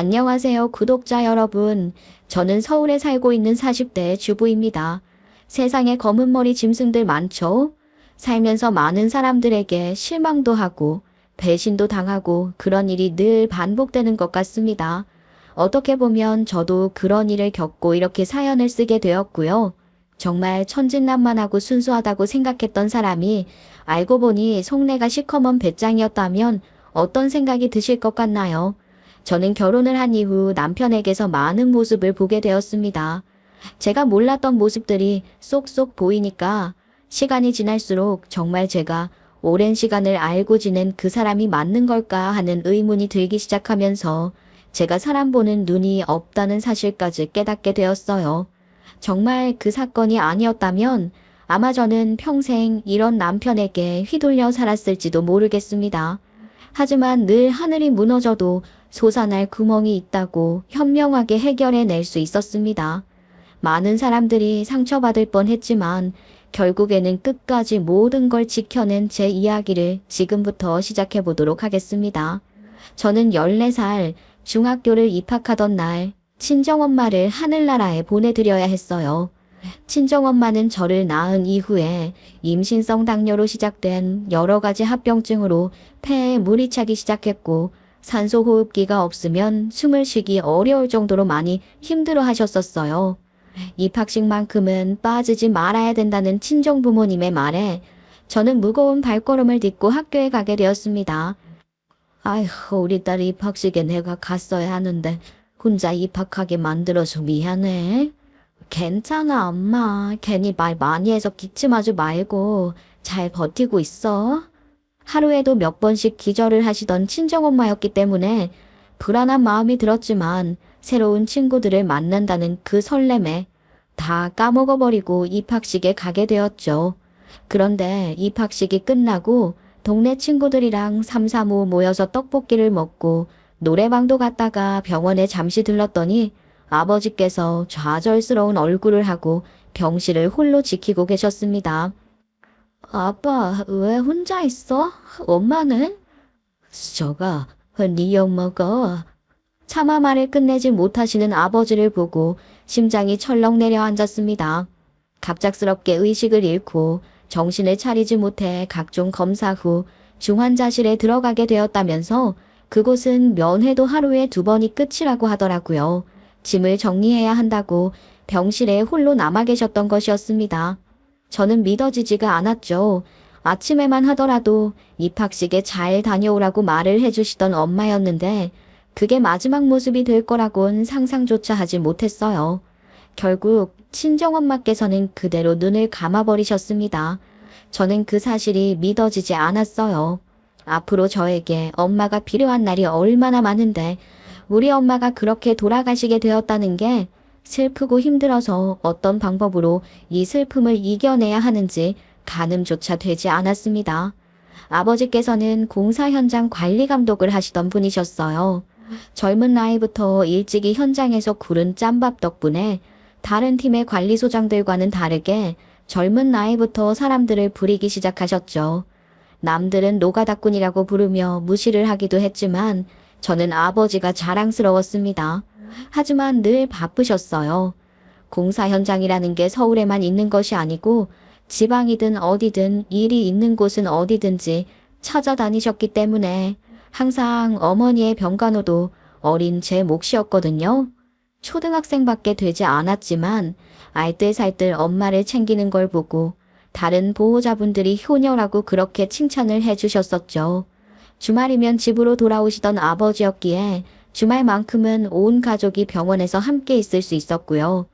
안녕하세요, 구독자 여러분. 저는 서울에 살고 있는 40대 주부입니다. 세상에 검은 머리 짐승들 많죠? 살면서 많은 사람들에게 실망도 하고 배신도 당하고 그런 일이 늘 반복되는 것 같습니다. 어떻게 보면 저도 그런 일을 겪고 이렇게 사연을 쓰게 되었고요. 정말 천진난만하고 순수하다고 생각했던 사람이 알고 보니 속내가 시커먼 배짱이었다면 어떤 생각이 드실 것 같나요? 저는 결혼을 한 이후 남편에게서 많은 모습을 보게 되었습니다. 제가 몰랐던 모습들이 쏙쏙 보이니까 시간이 지날수록 정말 제가 오랜 시간을 알고 지낸 그 사람이 맞는 걸까 하는 의문이 들기 시작하면서 제가 사람 보는 눈이 없다는 사실까지 깨닫게 되었어요. 정말 그 사건이 아니었다면 아마 저는 평생 이런 남편에게 휘둘려 살았을지도 모르겠습니다. 하지만 늘 하늘이 무너져도 솟아날 구멍이 있다고 현명하게 해결해낼 수 있었습니다. 많은 사람들이 상처받을 뻔했지만 결국에는 끝까지 모든 걸 지켜낸 제 이야기를 지금부터 시작해 보도록 하겠습니다. 저는 14살 중학교를 입학하던 날 친정엄마를 하늘나라에 보내드려야 했어요. 친정엄마는 저를 낳은 이후에 임신성 당뇨로 시작된 여러 가지 합병증으로 폐에 물이 차기 시작했고 산소호흡기가 없으면 숨을 쉬기 어려울 정도로 많이 힘들어 하셨었어요. 입학식만큼은 빠지지 말아야 된다는 친정 부모님의 말에 저는 무거운 발걸음을 딛고 학교에 가게 되었습니다. 아휴, 우리 딸 입학식에 내가 갔어야 하는데 혼자 입학하게 만들어서 미안해. 괜찮아, 엄마. 괜히 말 많이 해서 기침하지 말고 잘 버티고 있어. 하루에도 몇 번씩 기절을 하시던 친정엄마였기 때문에 불안한 마음이 들었지만 새로운 친구들을 만난다는 그 설렘에 다 까먹어버리고 입학식에 가게 되었죠. 그런데 입학식이 끝나고 동네 친구들이랑 삼삼오오 모여서 떡볶이를 먹고 노래방도 갔다가 병원에 잠시 들렀더니 아버지께서 좌절스러운 얼굴을 하고 병실을 홀로 지키고 계셨습니다. 아빠, 왜 혼자 있어? 엄마는? 저가, 네 엄마가. 차마 말을 끝내지 못하시는 아버지를 보고 심장이 철렁 내려앉았습니다. 갑작스럽게 의식을 잃고 정신을 차리지 못해 각종 검사 후 중환자실에 들어가게 되었다면서 그곳은 면회도 하루에 2번이 끝이라고 하더라고요. 짐을 정리해야 한다고 병실에 홀로 남아 계셨던 것이었습니다. 저는 믿어지지가 않았죠. 아침에만 하더라도 입학식에 잘 다녀오라고 말을 해주시던 엄마였는데 그게 마지막 모습이 될 거라곤 상상조차 하지 못했어요. 결국 친정엄마께서는 그대로 눈을 감아버리셨습니다. 저는 그 사실이 믿어지지 않았어요. 앞으로 저에게 엄마가 필요한 날이 얼마나 많은데 우리 엄마가 그렇게 돌아가시게 되었다는 게 슬프고 힘들어서 어떤 방법으로 이 슬픔을 이겨내야 하는지 가늠조차 되지 않았습니다. 아버지께서는 공사 현장 관리 감독을 하시던 분이셨어요. 젊은 나이부터 일찍이 현장에서 구른 짬밥 덕분에 다른 팀의 관리소장들과는 다르게 젊은 나이부터 사람들을 부리기 시작하셨죠. 남들은 노가다꾼이라고 부르며 무시를 하기도 했지만 저는 아버지가 자랑스러웠습니다. 하지만 늘 바쁘셨어요. 공사 현장이라는 게 서울에만 있는 것이 아니고 지방이든 어디든 일이 있는 곳은 어디든지 찾아다니셨기 때문에 항상 어머니의 병간호도 어린 제 몫이었거든요. 초등학생밖에 되지 않았지만 알뜰살뜰 엄마를 챙기는 걸 보고 다른 보호자분들이 효녀라고 그렇게 칭찬을 해주셨었죠. 주말이면 집으로 돌아오시던 아버지였기에 주말만큼은 온 가족이 병원에서 함께 있을 수 있었고요.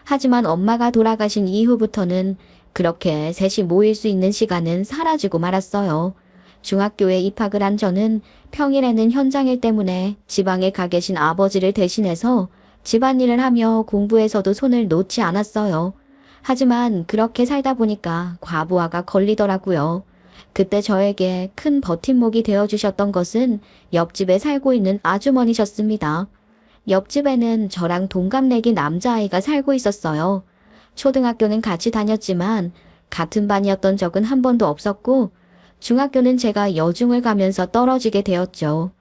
하지만 엄마가 돌아가신 이후부터는 그렇게 셋이 모일 수 있는 시간은 사라지고 말았어요. 중학교에 입학을 한 저는 평일에는 현장일 때문에 지방에 가 계신 아버지를 대신해서 집안일을 하며 공부에서도 손을 놓지 않았어요. 하지만 그렇게 살다 보니까 과부하가 걸리더라고요. 그때 저에게 큰 버팀목이 되어주셨던 것은 옆집에 살고 있는 아주머니셨습니다. 옆집에는 저랑 동갑내기 남자아이가 살고 있었어요. 초등학교는 같이 다녔지만 같은 반이었던 적은 한 번도 없었고 중학교는 제가 여중을 가면서 떨어지게 되었죠.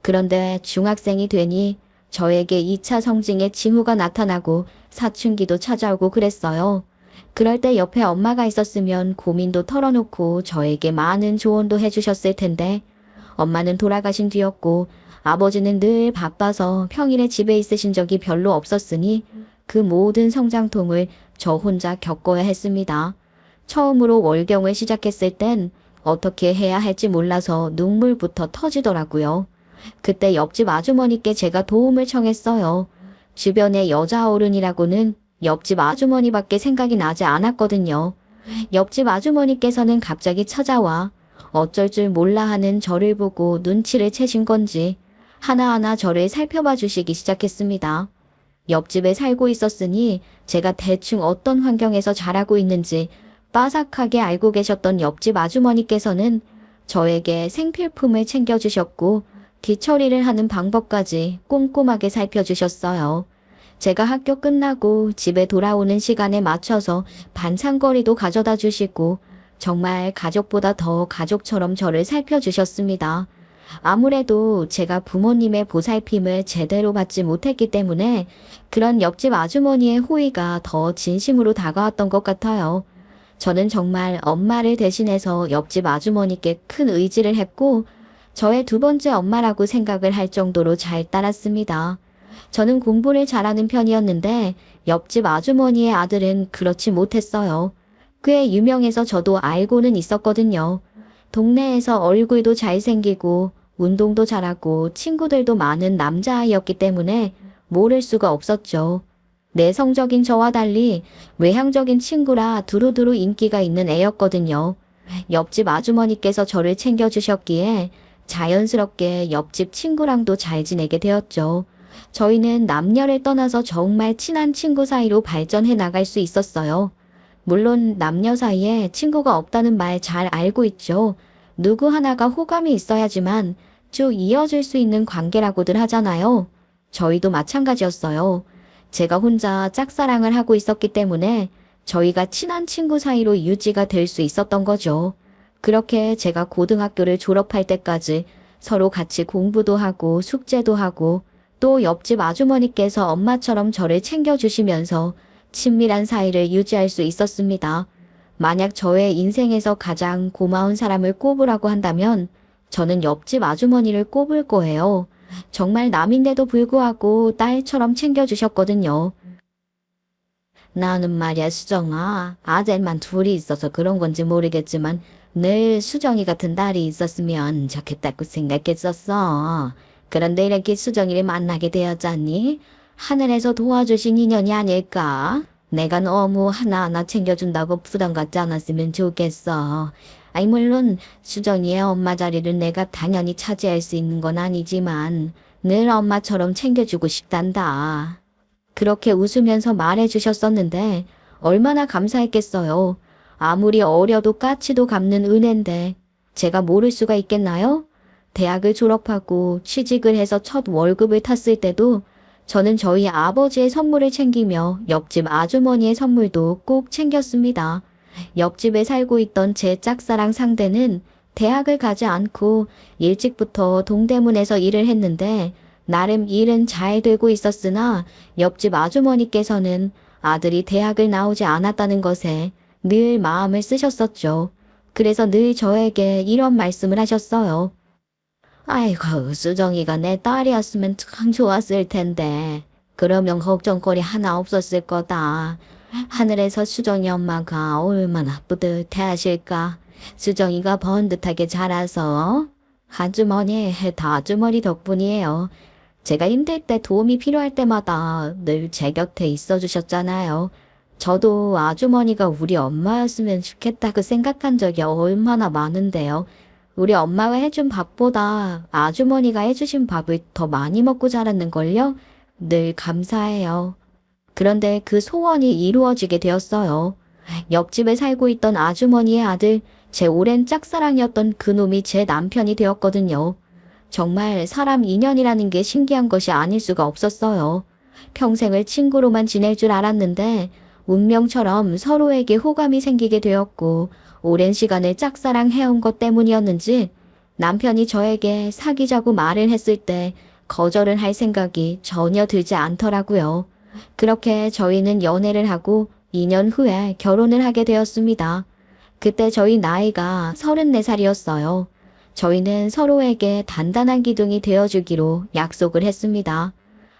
그런데 중학생이 되니 저에게 2차 성징의 징후가 나타나고 사춘기도 찾아오고 그랬어요. 그럴 때 옆에 엄마가 있었으면 고민도 털어놓고 저에게 많은 조언도 해주셨을 텐데 엄마는 돌아가신 뒤였고 아버지는 늘 바빠서 평일에 집에 있으신 적이 별로 없었으니 그 모든 성장통을 저 혼자 겪어야 했습니다. 처음으로 월경을 시작했을 땐 어떻게 해야 할지 몰라서 눈물부터 터지더라고요. 그때 옆집 아주머니께 제가 도움을 청했어요. 주변에 여자 어른이라고는 옆집 아주머니밖에 생각이 나지 않았거든요. 옆집 아주머니께서는 갑자기 찾아와 어쩔 줄 몰라 하는 저를 보고 눈치를 채신 건지 하나하나 저를 살펴봐 주시기 시작했습니다. 옆집에 살고 있었으니 제가 대충 어떤 환경에서 자라고 있는지 빠삭하게 알고 계셨던 옆집 아주머니께서는 저에게 생필품을 챙겨주셨고 뒤처리를 하는 방법까지 꼼꼼하게 살펴주셨어요. 제가 학교 끝나고 집에 돌아오는 시간에 맞춰서 반찬거리도 가져다 주시고 정말 가족보다 더 가족처럼 저를 살펴주셨습니다. 아무래도 제가 부모님의 보살핌을 제대로 받지 못했기 때문에 그런 옆집 아주머니의 호의가 더 진심으로 다가왔던 것 같아요. 저는 정말 엄마를 대신해서 옆집 아주머니께 큰 의지를 했고 저의 두 번째 엄마라고 생각을 할 정도로 잘 따랐습니다. 저는 공부를 잘하는 편이었는데 옆집 아주머니의 아들은 그렇지 못했어요. 꽤 유명해서 저도 알고는 있었거든요. 동네에서 얼굴도 잘생기고 운동도 잘하고 친구들도 많은 남자아이였기 때문에 모를 수가 없었죠. 내성적인 저와 달리 외향적인 친구라 두루두루 인기가 있는 애였거든요. 옆집 아주머니께서 저를 챙겨주셨기에 자연스럽게 옆집 친구랑도 잘 지내게 되었죠. 저희는 남녀를 떠나서 정말 친한 친구 사이로 발전해 나갈 수 있었어요. 물론 남녀 사이에 친구가 없다는 말 잘 알고 있죠. 누구 하나가 호감이 있어야지만 쭉 이어질 수 있는 관계라고들 하잖아요. 저희도 마찬가지였어요. 제가 혼자 짝사랑을 하고 있었기 때문에 저희가 친한 친구 사이로 유지가 될 수 있었던 거죠. 그렇게 제가 고등학교를 졸업할 때까지 서로 같이 공부도 하고 숙제도 하고 또 옆집 아주머니께서 엄마처럼 저를 챙겨주시면서 친밀한 사이를 유지할 수 있었습니다. 만약 저의 인생에서 가장 고마운 사람을 꼽으라고 한다면 저는 옆집 아주머니를 꼽을 거예요. 정말 남인데도 불구하고 딸처럼 챙겨주셨거든요. 나는 말이야 수정아, 아들만 둘이 있어서 그런 건지 모르겠지만 늘 수정이 같은 딸이 있었으면 좋겠다고 생각했었어. 그런데 이렇게 수정이를 만나게 되었잖니? 하늘에서 도와주신 인연이 아닐까? 내가 너무 하나하나 챙겨준다고 부담 갖지 않았으면 좋겠어. 아니 물론 수정이의 엄마 자리를 내가 당연히 차지할 수 있는 건 아니지만 늘 엄마처럼 챙겨주고 싶단다. 그렇게 웃으면서 말해주셨었는데 얼마나 감사했겠어요. 아무리 어려도 까치도 갚는 은혜인데 제가 모를 수가 있겠나요? 대학을 졸업하고 취직을 해서 첫 월급을 탔을 때도 저는 저희 아버지의 선물을 챙기며 옆집 아주머니의 선물도 꼭 챙겼습니다. 옆집에 살고 있던 제 짝사랑 상대는 대학을 가지 않고 일찍부터 동대문에서 일을 했는데 나름 일은 잘 되고 있었으나 옆집 아주머니께서는 아들이 대학을 나오지 않았다는 것에 늘 마음을 쓰셨었죠. 그래서 늘 저에게 이런 말씀을 하셨어요. 아이고, 수정이가 내 딸이었으면 참 좋았을 텐데. 그러면 걱정거리 하나 없었을 거다. 하늘에서 수정이 엄마가 얼마나 뿌듯해 하실까. 수정이가 번듯하게 자라서. 아주머니, 다 아주머니 덕분이에요. 제가 힘들 때 도움이 필요할 때마다 늘 제 곁에 있어 주셨잖아요. 저도 아주머니가 우리 엄마였으면 좋겠다고 생각한 적이 얼마나 많은데요. 우리 엄마가 해준 밥보다 아주머니가 해주신 밥을 더 많이 먹고 자랐는걸요? 늘 감사해요. 그런데 그 소원이 이루어지게 되었어요. 옆집에 살고 있던 아주머니의 아들, 제 오랜 짝사랑이었던 그놈이 제 남편이 되었거든요. 정말 사람 인연이라는 게 신기한 것이 아닐 수가 없었어요. 평생을 친구로만 지낼 줄 알았는데 운명처럼 서로에게 호감이 생기게 되었고 오랜 시간을 짝사랑해온 것 때문이었는지 남편이 저에게 사귀자고 말을 했을 때 거절을 할 생각이 전혀 들지 않더라고요. 그렇게 저희는 연애를 하고 2년 후에 결혼을 하게 되었습니다. 그때 저희 나이가 34살이었어요. 저희는 서로에게 단단한 기둥이 되어주기로 약속을 했습니다.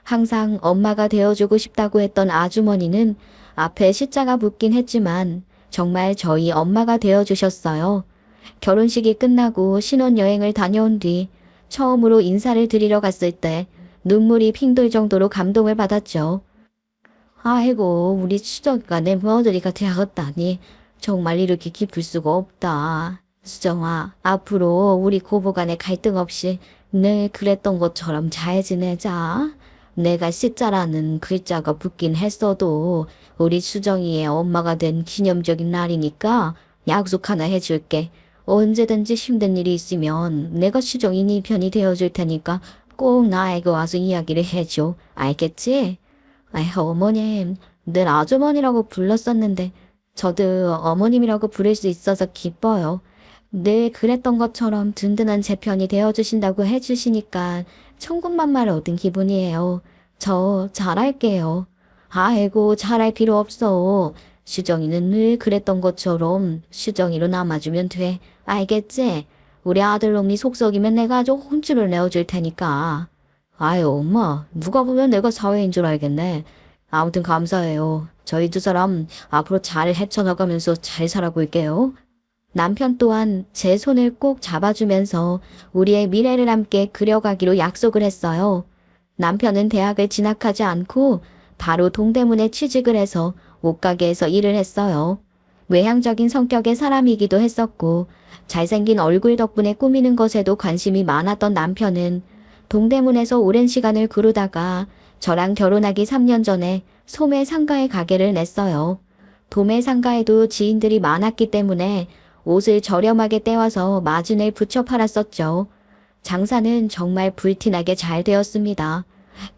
항상 엄마가 되어주고 싶다고 했던 아주머니는 앞에 시자가 붙긴 했지만 정말 저희 엄마가 되어주셨어요. 결혼식이 끝나고 신혼여행을 다녀온 뒤 처음으로 인사를 드리러 갔을 때 눈물이 핑 돌 정도로 감동을 받았죠. 아이고, 우리 수정이가 내 며느리가 되었다니 정말 이렇게 기쁠 수가 없다. 수정아, 앞으로 우리 고부간에 갈등 없이 늘 그랬던 것처럼 잘 지내자. 내가 시자라는 글자가 붙긴 했어도 우리 수정이의 엄마가 된 기념적인 날이니까 약속 하나 해줄게. 언제든지 힘든 일이 있으면 내가 수정이 네 편이 되어줄 테니까 꼭 나에게 와서 이야기를 해줘. 알겠지? 아이, 어머님, 늘 아주머니라고 불렀었는데 저도 어머님이라고 부를 수 있어서 기뻐요. 늘 그랬던 것처럼 든든한 제 편이 되어주신다고 해주시니까 천군만마를 얻은 기분이에요. 저 잘할게요. 아이고, 잘할 필요 없어. 수정이는 늘 그랬던 것처럼 수정이로 남아주면 돼. 알겠지? 우리 아들놈이 속썩이면 내가 아주 혼쭐을 내어줄 테니까. 아유, 엄마, 누가 보면 내가 사회인 줄 알겠네. 아무튼 감사해요. 저희 두 사람 앞으로 잘 헤쳐나가면서 잘 살아볼게요. 남편 또한 제 손을 꼭 잡아주면서 우리의 미래를 함께 그려가기로 약속을 했어요. 남편은 대학을 진학하지 않고 바로 동대문에 취직을 해서 옷가게에서 일을 했어요. 외향적인 성격의 사람이기도 했었고 잘생긴 얼굴 덕분에 꾸미는 것에도 관심이 많았던 남편은 동대문에서 오랜 시간을 구르다가 저랑 결혼하기 3년 전에 소매 상가에 가게를 냈어요. 도매 상가에도 지인들이 많았기 때문에 옷을 저렴하게 떼와서 마진을 붙여 팔았었죠. 장사는 정말 불티나게 잘 되었습니다.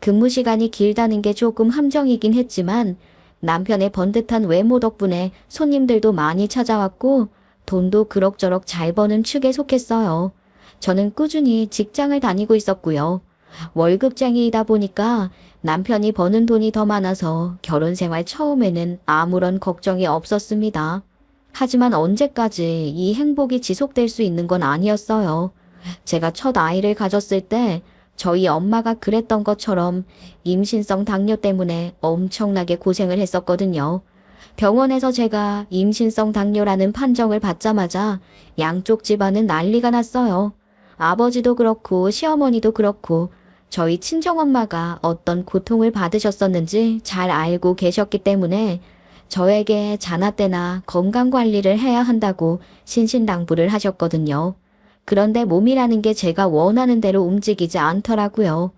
근무 시간이 길다는 게 조금 함정이긴 했지만 남편의 번듯한 외모 덕분에 손님들도 많이 찾아왔고 돈도 그럭저럭 잘 버는 축에 속했어요. 저는 꾸준히 직장을 다니고 있었고요. 월급쟁이이다 보니까 남편이 버는 돈이 더 많아서 결혼 생활 처음에는 아무런 걱정이 없었습니다. 하지만 언제까지 이 행복이 지속될 수 있는 건 아니었어요. 제가 첫 아이를 가졌을 때 저희 엄마가 그랬던 것처럼 임신성 당뇨 때문에 엄청나게 고생을 했었거든요. 병원에서 제가 임신성 당뇨라는 판정을 받자마자 양쪽 집안은 난리가 났어요. 아버지도 그렇고 시어머니도 그렇고 저희 친정엄마가 어떤 고통을 받으셨었는지 잘 알고 계셨기 때문에 저에게 자나 때나 건강관리를 해야 한다고 신신당부를 하셨거든요. 그런데 몸이라는 게 제가 원하는 대로 움직이지 않더라고요.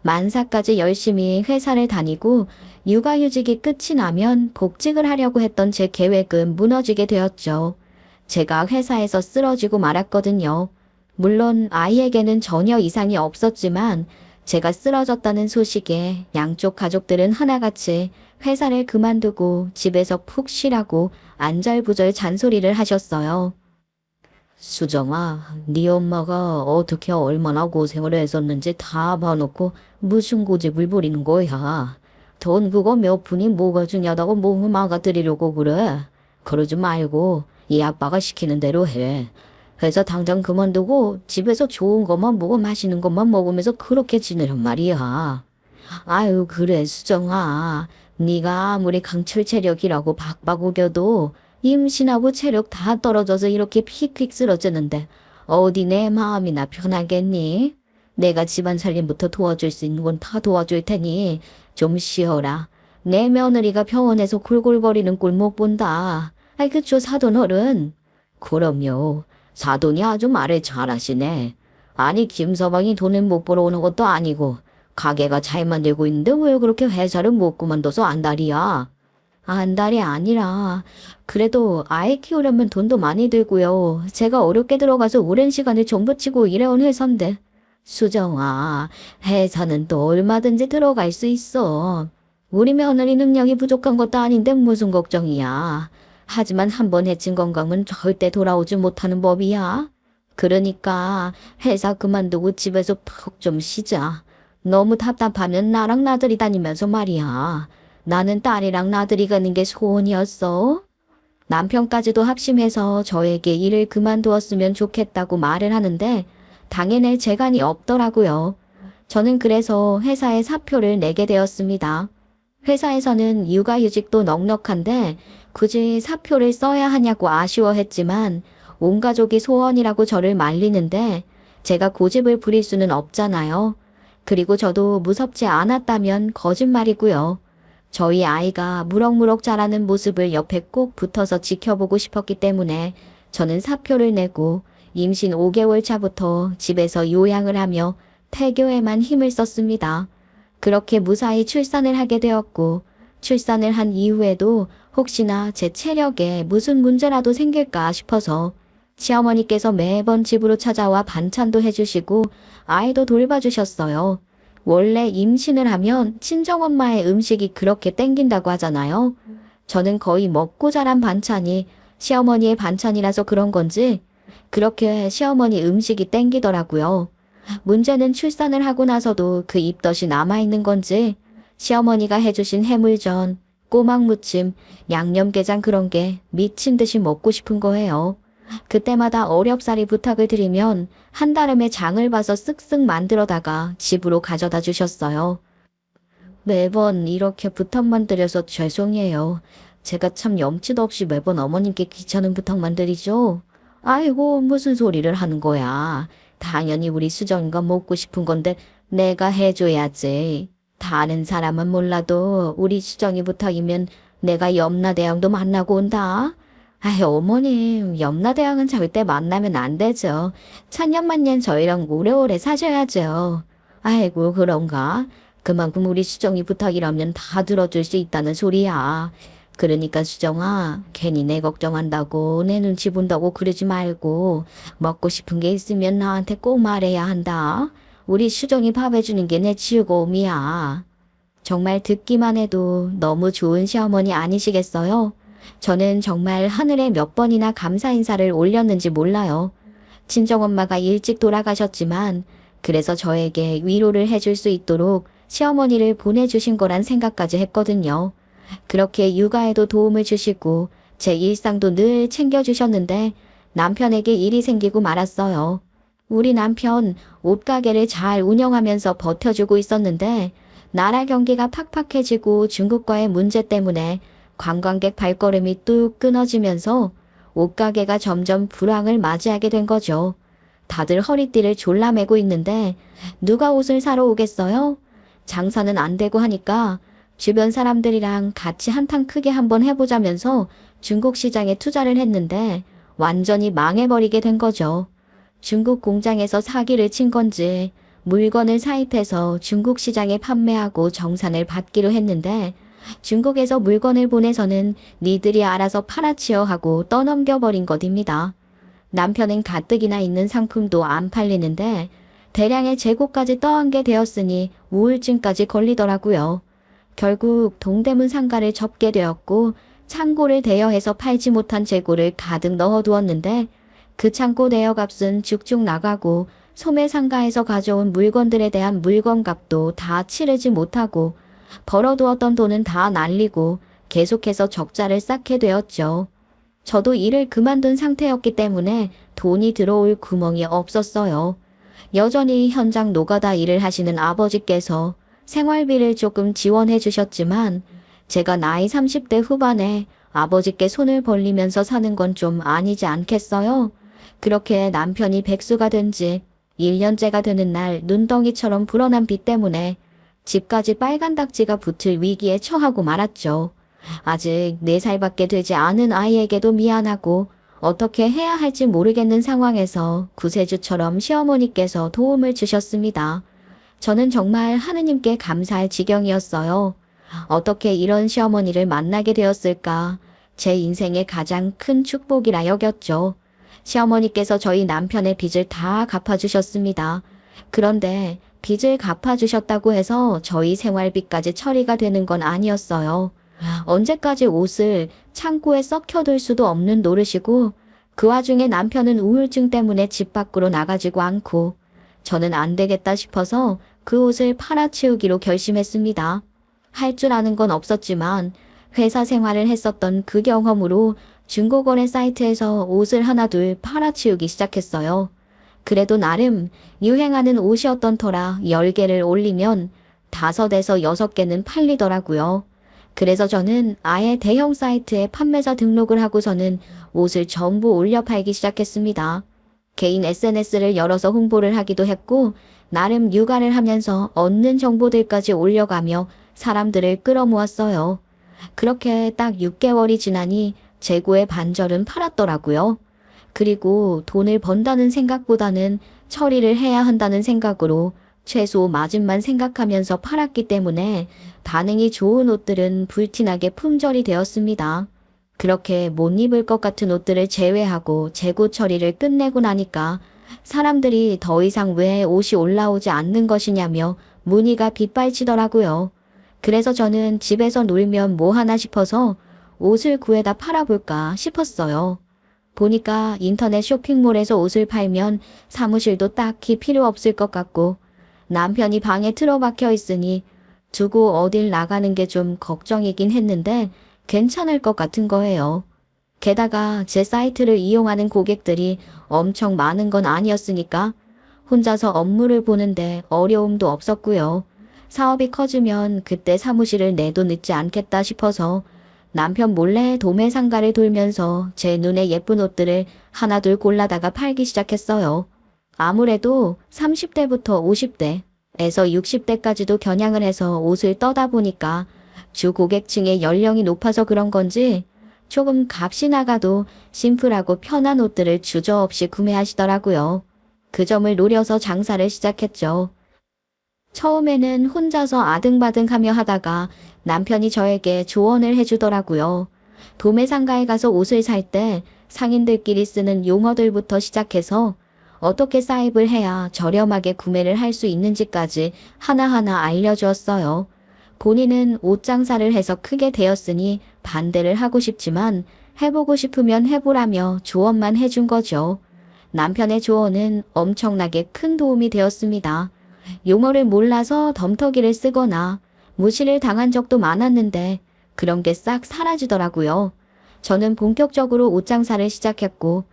만사까지 열심히 회사를 다니고 육아휴직이 끝이 나면 복직을 하려고 했던 제 계획은 무너지게 되었죠. 제가 회사에서 쓰러지고 말았거든요. 물론 아이에게는 전혀 이상이 없었지만 제가 쓰러졌다는 소식에 양쪽 가족들은 하나같이 회사를 그만두고 집에서 푹 쉬라고 안절부절 잔소리를 하셨어요. 수정아, 네 엄마가 어떻게 얼마나 고생을 했었는지 다 봐놓고 무슨 고집을 부리는 거야. 돈 그거 몇 푼이 뭐가 중요하다고 몸을 막아들이려고 그래. 그러지 말고 이 아빠가 시키는 대로 해. 회사 당장 그만두고 집에서 좋은 것만 먹고 맛있는 것만 먹으면서 그렇게 지내란 말이야. 아유, 그래 수정아. 네가 아무리 강철 체력이라고 박박 우겨도 임신하고 체력 다 떨어져서 이렇게 픽픽 쓰러지는데 어디 내 마음이나 편하겠니? 내가 집안 살림부터 도와줄 수 있는 건 다 도와줄 테니 좀 쉬어라. 내 며느리가 병원에서 골골거리는 꼴 못 본다. 아이, 그쵸 사돈 어른? 그럼요. 사돈이 아주 말을 잘하시네. 아니, 김서방이 돈을 못 벌어오는 것도 아니고 가게가 잘만 되고 있는데 왜 그렇게 회사를 못 그만둬서 안달이야? 안달이 아니라 그래도 아이 키우려면 돈도 많이 들고요. 제가 어렵게 들어가서 오랜 시간을 정부치고 일해온 회사인데. 수정아, 회사는 또 얼마든지 들어갈 수 있어. 우리 며느리 능력이 부족한 것도 아닌데 무슨 걱정이야. 하지만 한번 해친 건강은 절대 돌아오지 못하는 법이야. 그러니까 회사 그만두고 집에서 푹 좀 쉬자. 너무 답답하면 나랑 나들이 다니면서 말이야. 나는 딸이랑 나들이 가는 게 소원이었어. 남편까지도 합심해서 저에게 일을 그만두었으면 좋겠다고 말을 하는데 당연히 재간이 없더라고요. 저는 그래서 회사에 사표를 내게 되었습니다. 회사에서는 육아휴직도 넉넉한데 굳이 사표를 써야 하냐고 아쉬워했지만 온 가족이 소원이라고 저를 말리는데 제가 고집을 부릴 수는 없잖아요. 그리고 저도 무섭지 않았다면 거짓말이고요. 저희 아이가 무럭무럭 자라는 모습을 옆에 꼭 붙어서 지켜보고 싶었기 때문에 저는 사표를 내고 임신 5개월 차부터 집에서 요양을 하며 태교에만 힘을 썼습니다. 그렇게 무사히 출산을 하게 되었고 출산을 한 이후에도 혹시나 제 체력에 무슨 문제라도 생길까 싶어서 시어머니께서 매번 집으로 찾아와 반찬도 해주시고 아이도 돌봐주셨어요. 원래 임신을 하면 친정엄마의 음식이 그렇게 땡긴다고 하잖아요. 저는 거의 먹고 자란 반찬이 시어머니의 반찬이라서 그런 건지 그렇게 시어머니 음식이 땡기더라고요. 문제는 출산을 하고 나서도 그 입덧이 남아있는 건지 시어머니가 해주신 해물전, 꼬막무침, 양념게장 그런 게 미친 듯이 먹고 싶은 거예요. 그때마다 어렵사리 부탁을 드리면 한달음에 장을 봐서 쓱쓱 만들어다가 집으로 가져다 주셨어요. 매번 이렇게 부탁만 드려서 죄송해요. 제가 참 염치도 없이 매번 어머님께 귀찮은 부탁만 드리죠. 아이고 무슨 소리를 하는 거야. 당연히 우리 수정이가 먹고 싶은 건데 내가 해줘야지. 다른 사람은 몰라도 우리 수정이 부탁이면 내가 염라대왕도 만나고 온다. 아이 어머님 염라대왕은 절대 만나면 안 되죠. 천년만년 저희랑 오래오래 사셔야죠. 아이고 그런가? 그만큼 우리 수정이 부탁이라면 다 들어줄 수 있다는 소리야. 그러니까 수정아 괜히 내 걱정한다고 내 눈치 본다고 그러지 말고 먹고 싶은 게 있으면 나한테 꼭 말해야 한다. 우리 수정이 밥 해주는 게 내 즐거움이야. 정말 듣기만 해도 너무 좋은 시어머니 아니시겠어요? 저는 정말 하늘에 몇 번이나 감사 인사를 올렸는지 몰라요. 친정엄마가 일찍 돌아가셨지만 그래서 저에게 위로를 해줄 수 있도록 시어머니를 보내주신 거란 생각까지 했거든요. 그렇게 육아에도 도움을 주시고 제 일상도 늘 챙겨주셨는데 남편에게 일이 생기고 말았어요. 우리 남편 옷가게를 잘 운영하면서 버텨주고 있었는데 나라 경기가 팍팍해지고 중국과의 문제 때문에 관광객 발걸음이 뚝 끊어지면서 옷가게가 점점 불황을 맞이하게 된 거죠. 다들 허리띠를 졸라매고 있는데 누가 옷을 사러 오겠어요? 장사는 안 되고 하니까 주변 사람들이랑 같이 한탕 크게 한번 해보자면서 중국 시장에 투자를 했는데 완전히 망해버리게 된 거죠. 중국 공장에서 사기를 친 건지 물건을 사입해서 중국 시장에 판매하고 정산을 받기로 했는데 중국에서 물건을 보내서는 니들이 알아서 팔아치워 하고 떠넘겨버린 것입니다. 남편은 가뜩이나 있는 상품도 안 팔리는데 대량의 재고까지 떠안게 되었으니 우울증까지 걸리더라고요. 결국 동대문 상가를 접게 되었고 창고를 대여해서 팔지 못한 재고를 가득 넣어두었는데 그 창고 대여값은 쭉쭉 나가고 소매 상가에서 가져온 물건들에 대한 물건값도 다 치르지 못하고 벌어두었던 돈은 다 날리고 계속해서 적자를 쌓게 되었죠. 저도 일을 그만둔 상태였기 때문에 돈이 들어올 구멍이 없었어요. 여전히 현장 노가다 일을 하시는 아버지께서 생활비를 조금 지원해 주셨지만 제가 나이 30대 후반에 아버지께 손을 벌리면서 사는 건 좀 아니지 않겠어요? 그렇게 남편이 백수가 된 지 1년째가 되는 날 눈덩이처럼 불어난 빚 때문에 집까지 빨간 닥지가 붙을 위기에 처하고 말았죠. 아직 4살밖에 되지 않은 아이에게도 미안하고 어떻게 해야 할지 모르겠는 상황에서 구세주처럼 시어머니께서 도움을 주셨습니다. 저는 정말 하느님께 감사할 지경이었어요. 어떻게 이런 시어머니를 만나게 되었을까? 제 인생의 가장 큰 축복이라 여겼죠. 시어머니께서 저희 남편의 빚을 다 갚아주셨습니다. 그런데 빚을 갚아주셨다고 해서 저희 생활비까지 처리가 되는 건 아니었어요. 언제까지 옷을 창고에 썩혀둘 수도 없는 노릇이고 그 와중에 남편은 우울증 때문에 집 밖으로 나가지고 않고 저는 안 되겠다 싶어서 그 옷을 팔아치우기로 결심했습니다. 할 줄 아는 건 없었지만 회사 생활을 했었던 그 경험으로 중고거래 사이트에서 옷을 하나둘 팔아치우기 시작했어요. 그래도 나름 유행하는 옷이었던 터라 10개를 올리면 5에서 6개는 팔리더라고요. 그래서 저는 아예 대형 사이트에 판매자 등록을 하고서는 옷을 전부 올려 팔기 시작했습니다. 개인 SNS를 열어서 홍보를 하기도 했고 나름 육아를 하면서 얻는 정보들까지 올려가며 사람들을 끌어모았어요. 그렇게 딱 6개월이 지나니 재고의 반절은 팔았더라고요. 그리고 돈을 번다는 생각보다는 처리를 해야 한다는 생각으로 최소 마진만 생각하면서 팔았기 때문에 반응이 좋은 옷들은 불티나게 품절이 되었습니다. 그렇게 못 입을 것 같은 옷들을 제외하고 재고 처리를 끝내고 나니까 사람들이 더 이상 왜 옷이 올라오지 않는 것이냐며 문의가 빗발치더라고요. 그래서 저는 집에서 놀면 뭐 하나 싶어서 옷을 구해다 팔아볼까 싶었어요. 보니까 인터넷 쇼핑몰에서 옷을 팔면 사무실도 딱히 필요 없을 것 같고 남편이 방에 틀어박혀 있으니 두고 어딜 나가는 게 좀 걱정이긴 했는데 괜찮을 것 같은 거예요. 게다가 제 사이트를 이용하는 고객들이 엄청 많은 건 아니었으니까 혼자서 업무를 보는데 어려움도 없었고요. 사업이 커지면 그때 사무실을 내도 늦지 않겠다 싶어서 남편 몰래 도매 상가를 돌면서 제 눈에 예쁜 옷들을 하나둘 골라다가 팔기 시작했어요. 아무래도 30대부터 50대에서 60대까지도 겨냥을 해서 옷을 떠다 보니까 주 고객층의 연령이 높아서 그런 건지 조금 값이 나가도 심플하고 편한 옷들을 주저없이 구매하시더라고요. 그 점을 노려서 장사를 시작했죠. 처음에는 혼자서 아등바등하며 하다가 남편이 저에게 조언을 해주더라고요. 도매상가에 가서 옷을 살 때 상인들끼리 쓰는 용어들부터 시작해서 어떻게 사입을 해야 저렴하게 구매를 할 수 있는지까지 하나하나 알려주었어요. 본인은 옷 장사를 해서 크게 되었으니 반대를 하고 싶지만 해보고 싶으면 해보라며 조언만 해준 거죠. 남편의 조언은 엄청나게 큰 도움이 되었습니다. 용어를 몰라서 덤터기를 쓰거나 무시를 당한 적도 많았는데 그런 게 싹 사라지더라고요. 저는 본격적으로 옷 장사를 시작했고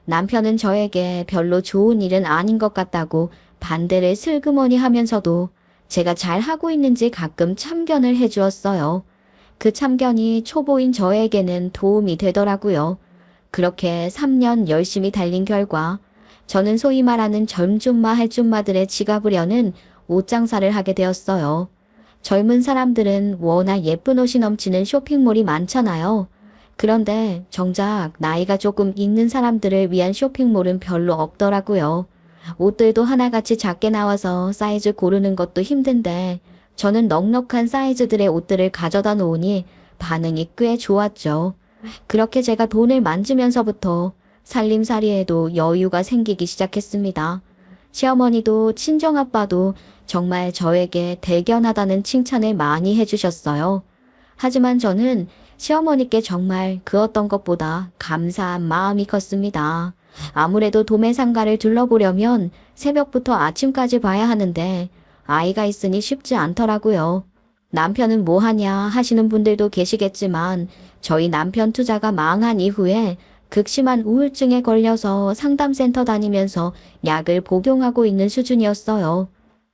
남편은 저에게 별로 좋은 일은 아닌 것 같다고 반대를 슬그머니 하면서도 제가 잘 하고 있는지 가끔 참견을 해주었어요. 그 참견이 초보인 저에게는 도움이 되더라고요. 그렇게 3년 열심히 달린 결과 저는 소위 말하는 젊줌마 할줌마들의 지갑을 여는 옷 장사를 하게 되었어요. 젊은 사람들은 워낙 예쁜 옷이 넘치는 쇼핑몰이 많잖아요. 그런데 정작 나이가 조금 있는 사람들을 위한 쇼핑몰은 별로 없더라고요. 옷들도 하나같이 작게 나와서 사이즈 고르는 것도 힘든데 저는 넉넉한 사이즈들의 옷들을 가져다 놓으니 반응이 꽤 좋았죠. 그렇게 제가 돈을 만지면서부터 살림살이에도 여유가 생기기 시작했습니다. 시어머니도 친정아빠도 정말 저에게 대견하다는 칭찬을 많이 해주셨어요. 하지만 저는 시어머니께 정말 그 어떤 것보다 감사한 마음이 컸습니다. 아무래도 도매상가를 둘러보려면 새벽부터 아침까지 봐야 하는데 아이가 있으니 쉽지 않더라고요. 남편은 뭐 하냐 하시는 분들도 계시겠지만 저희 남편 투자가 망한 이후에 극심한 우울증에 걸려서 상담센터 다니면서 약을 복용하고 있는 수준이었어요.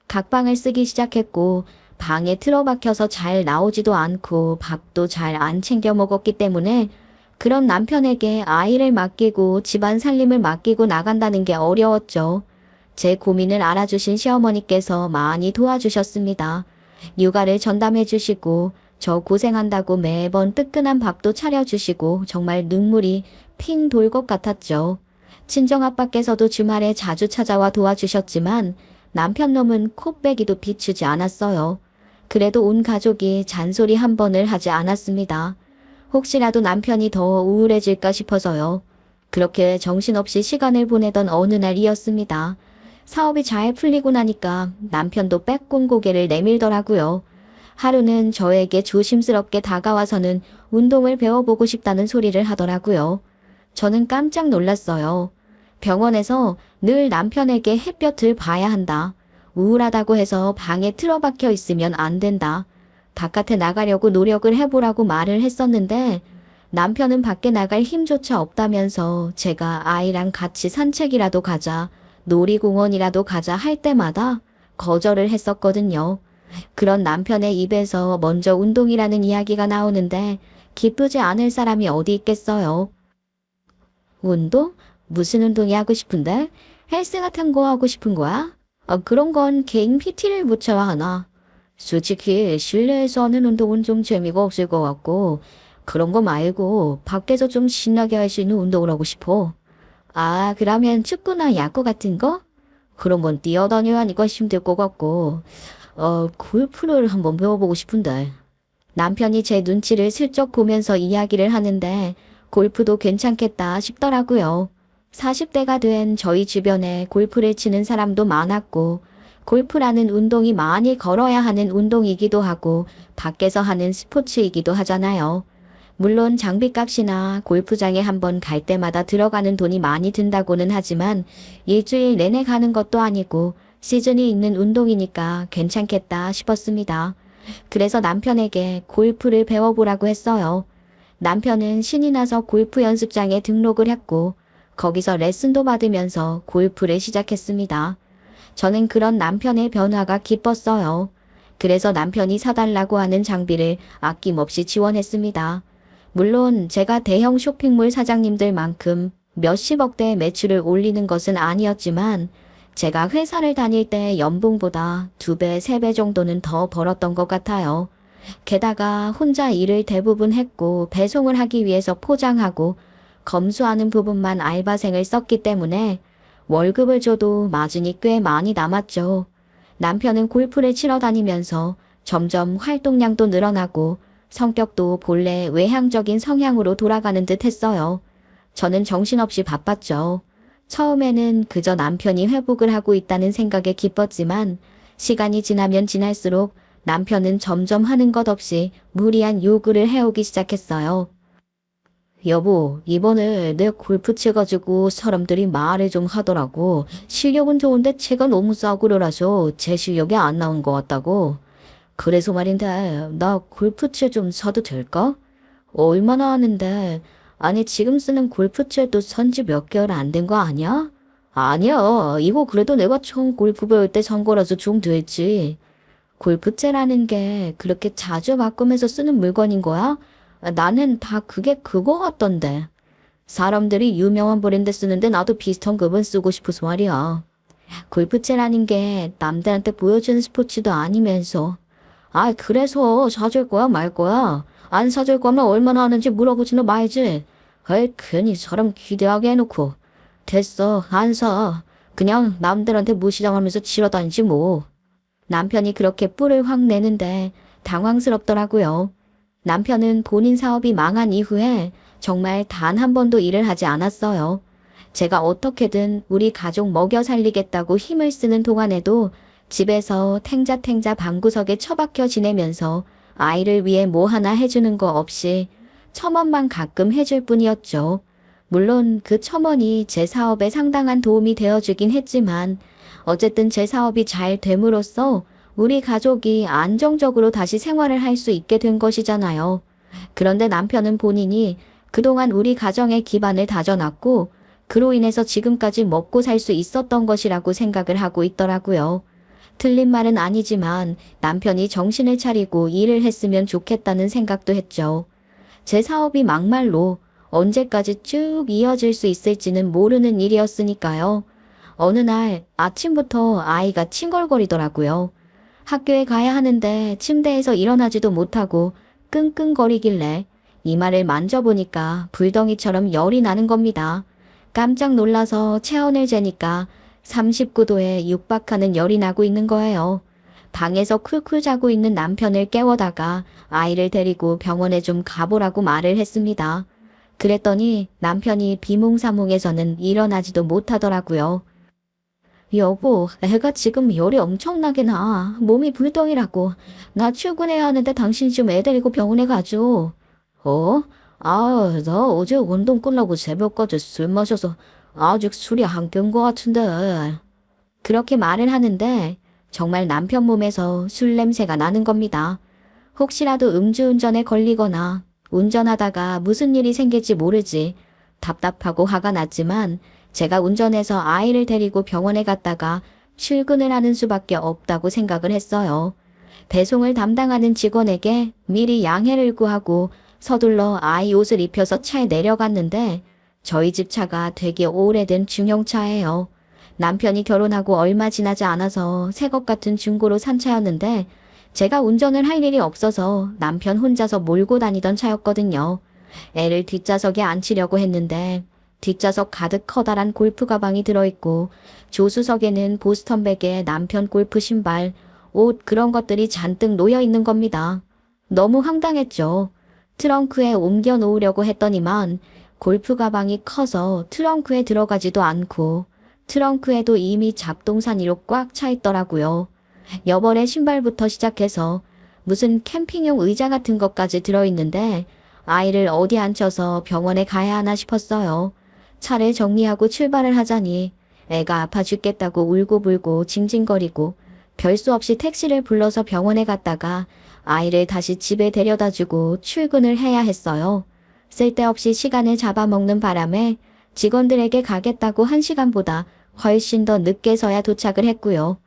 각방을 쓰기 시작했고 방에 틀어박혀서 잘 나오지도 않고 밥도 잘 안 챙겨 먹었기 때문에 그런 남편에게 아이를 맡기고 집안 살림을 맡기고 나간다는 게 어려웠죠. 제 고민을 알아주신 시어머니께서 많이 도와주셨습니다. 육아를 전담해 주시고 저 고생한다고 매번 뜨끈한 밥도 차려주시고 정말 눈물이 핑 돌 것 같았죠. 친정아빠께서도 주말에 자주 찾아와 도와주셨지만 남편 놈은 코빼기도 비추지 않았어요. 그래도 온 가족이 잔소리 한 번을 하지 않았습니다. 혹시라도 남편이 더 우울해질까 싶어서요. 그렇게 정신없이 시간을 보내던 어느 날이었습니다. 사업이 잘 풀리고 나니까 남편도 빼꼼 고개를 내밀더라고요. 하루는 저에게 조심스럽게 다가와서는 운동을 배워보고 싶다는 소리를 하더라고요. 저는 깜짝 놀랐어요. 병원에서 늘 남편에게 햇볕을 봐야 한다. 우울하다고 해서 방에 틀어박혀 있으면 안 된다. 바깥에 나가려고 노력을 해보라고 말을 했었는데 남편은 밖에 나갈 힘조차 없다면서 제가 아이랑 같이 산책이라도 가자, 놀이공원이라도 가자 할 때마다 거절을 했었거든요. 그런 남편의 입에서 먼저 운동이라는 이야기가 나오는데 기쁘지 않을 사람이 어디 있겠어요. 운동? 무슨 운동이 하고 싶은데? 헬스 같은 거 하고 싶은 거야? 그런 건 개인 PT를 붙여야 하나? 솔직히 실내에서 하는 운동은 좀 재미가 없을 것 같고 그런 거 말고 밖에서 좀 신나게 할 수 있는 운동을 하고 싶어. 아, 그러면 축구나 야구 같은 거? 그런 건 뛰어다녀야 하니까 힘들 것 같고 골프를 한번 배워보고 싶은데. 남편이 제 눈치를 슬쩍 보면서 이야기를 하는데 골프도 괜찮겠다 싶더라고요. 40대가 된 저희 주변에 골프를 치는 사람도 많았고 골프라는 운동이 많이 걸어야 하는 운동이기도 하고 밖에서 하는 스포츠이기도 하잖아요. 물론 장비값이나 골프장에 한번 갈 때마다 들어가는 돈이 많이 든다고는 하지만 일주일 내내 가는 것도 아니고 시즌이 있는 운동이니까 괜찮겠다 싶었습니다. 그래서 남편에게 골프를 배워보라고 했어요. 남편은 신이 나서 골프 연습장에 등록을 했고 거기서 레슨도 받으면서 골프를 시작했습니다. 저는 그런 남편의 변화가 기뻤어요. 그래서 남편이 사달라고 하는 장비를 아낌없이 지원했습니다. 물론 제가 대형 쇼핑몰 사장님들만큼 몇십억대의 매출을 올리는 것은 아니었지만 제가 회사를 다닐 때 연봉보다 2배, 3배 정도는 더 벌었던 것 같아요. 게다가 혼자 일을 대부분 했고 배송을 하기 위해서 포장하고 검수하는 부분만 알바생을 썼기 때문에 월급을 줘도 마진이 꽤 많이 남았죠. 남편은 골프를 치러 다니면서 점점 활동량도 늘어나고 성격도 본래 외향적인 성향으로 돌아가는 듯 했어요. 저는 정신없이 바빴죠. 처음에는 그저 남편이 회복을 하고 있다는 생각에 기뻤지만 시간이 지나면 지날수록 남편은 점점 하는 것 없이 무리한 요구를 해오기 시작했어요. 여보, 이번에 내 골프 쳐가지고 사람들이 말을 좀 하더라고. 실력은 좋은데 채가 너무 싸구려라서 제 실력이 안 나온 것 같다고. 그래서 말인데 나 골프채 좀 사도 될까? 얼마나 하는데? 아니 지금 쓰는 골프채도 산지 몇 개월 안 된 거 아니야? 아니야. 이거 그래도 내가 처음 골프 배울 때 산 거라서 좀 됐지. 골프채라는 게 그렇게 자주 바꾸면서 쓰는 물건인 거야? 나는 다 그게 그거 같던데. 사람들이 유명한 브랜드 쓰는데 나도 비슷한 급은 쓰고 싶어서 말이야. 골프채라는 게 남들한테 보여주는 스포츠도 아니면서. 아, 그래서 사줄 거야 말 거야? 안 사줄 거면 얼마나 하는지 물어보지는 말지. 에이, 괜히 사람 기대하게 해놓고. 됐어, 안 사. 그냥 남들한테 무시당하면서 치러 다니지 뭐. 남편이 그렇게 뿔을 확 내는데 당황스럽더라고요. 남편은 본인 사업이 망한 이후에 정말 단 한 번도 일을 하지 않았어요. 제가 어떻게든 우리 가족 먹여 살리겠다고 힘을 쓰는 동안에도 집에서 탱자탱자 방구석에 처박혀 지내면서 아이를 위해 뭐 하나 해주는 거 없이 첨언만 가끔 해줄 뿐이었죠. 물론 그 첨언이 제 사업에 상당한 도움이 되어주긴 했지만 어쨌든 제 사업이 잘 됨으로써 우리 가족이 안정적으로 다시 생활을 할 수 있게 된 것이잖아요. 그런데 남편은 본인이 그동안 우리 가정의 기반을 다져놨고 그로 인해서 지금까지 먹고 살 수 있었던 것이라고 생각을 하고 있더라고요. 틀린 말은 아니지만 남편이 정신을 차리고 일을 했으면 좋겠다는 생각도 했죠. 제 사업이 막말로 언제까지 쭉 이어질 수 있을지는 모르는 일이었으니까요. 어느 날 아침부터 아이가 칭얼거리더라고요. 학교에 가야 하는데 침대에서 일어나지도 못하고 끙끙거리길래 이마를 만져보니까 불덩이처럼 열이 나는 겁니다. 깜짝 놀라서 체온을 재니까 39도에 육박하는 열이 나고 있는 거예요. 방에서 쿨쿨 자고 있는 남편을 깨워다가 아이를 데리고 병원에 좀 가보라고 말을 했습니다. 그랬더니 남편이 비몽사몽해서는 일어나지도 못하더라고요. 여보, 애가 지금 열이 엄청나게 나. 몸이 불덩이라고. 나 출근해야 하는데 당신이 좀 애 데리고 병원에 가줘. 어? 아, 나 어제 운동 끝나고 새벽까지 술 마셔서 아직 술이 안 깬 것 같은데. 그렇게 말을 하는데 정말 남편 몸에서 술 냄새가 나는 겁니다. 혹시라도 음주운전에 걸리거나 운전하다가 무슨 일이 생길지 모르지 답답하고 화가 났지만 제가 운전해서 아이를 데리고 병원에 갔다가 출근을 하는 수밖에 없다고 생각을 했어요. 배송을 담당하는 직원에게 미리 양해를 구하고 서둘러 아이 옷을 입혀서 차에 내려갔는데 저희 집 차가 되게 오래된 중형차예요. 남편이 결혼하고 얼마 지나지 않아서 새 것 같은 중고로 산 차였는데 제가 운전을 할 일이 없어서 남편 혼자서 몰고 다니던 차였거든요. 애를 뒷좌석에 앉히려고 했는데 뒷좌석 가득 커다란 골프 가방이 들어있고 조수석에는 보스턴백에 남편 골프 신발, 옷 그런 것들이 잔뜩 놓여 있는 겁니다. 너무 황당했죠. 트렁크에 옮겨 놓으려고 했더니만 골프 가방이 커서 트렁크에 들어가지도 않고 트렁크에도 이미 잡동사니로 꽉 차 있더라고요. 여벌의 신발부터 시작해서 무슨 캠핑용 의자 같은 것까지 들어있는데 아이를 어디 앉혀서 병원에 가야 하나 싶었어요. 차를 정리하고 출발을 하자니 애가 아파 죽겠다고 울고불고 징징거리고 별 수 없이 택시를 불러서 병원에 갔다가 아이를 다시 집에 데려다주고 출근을 해야 했어요. 쓸데없이 시간을 잡아먹는 바람에 직원들에게 가겠다고 1시간보다 훨씬 더 늦게서야 도착을 했고요.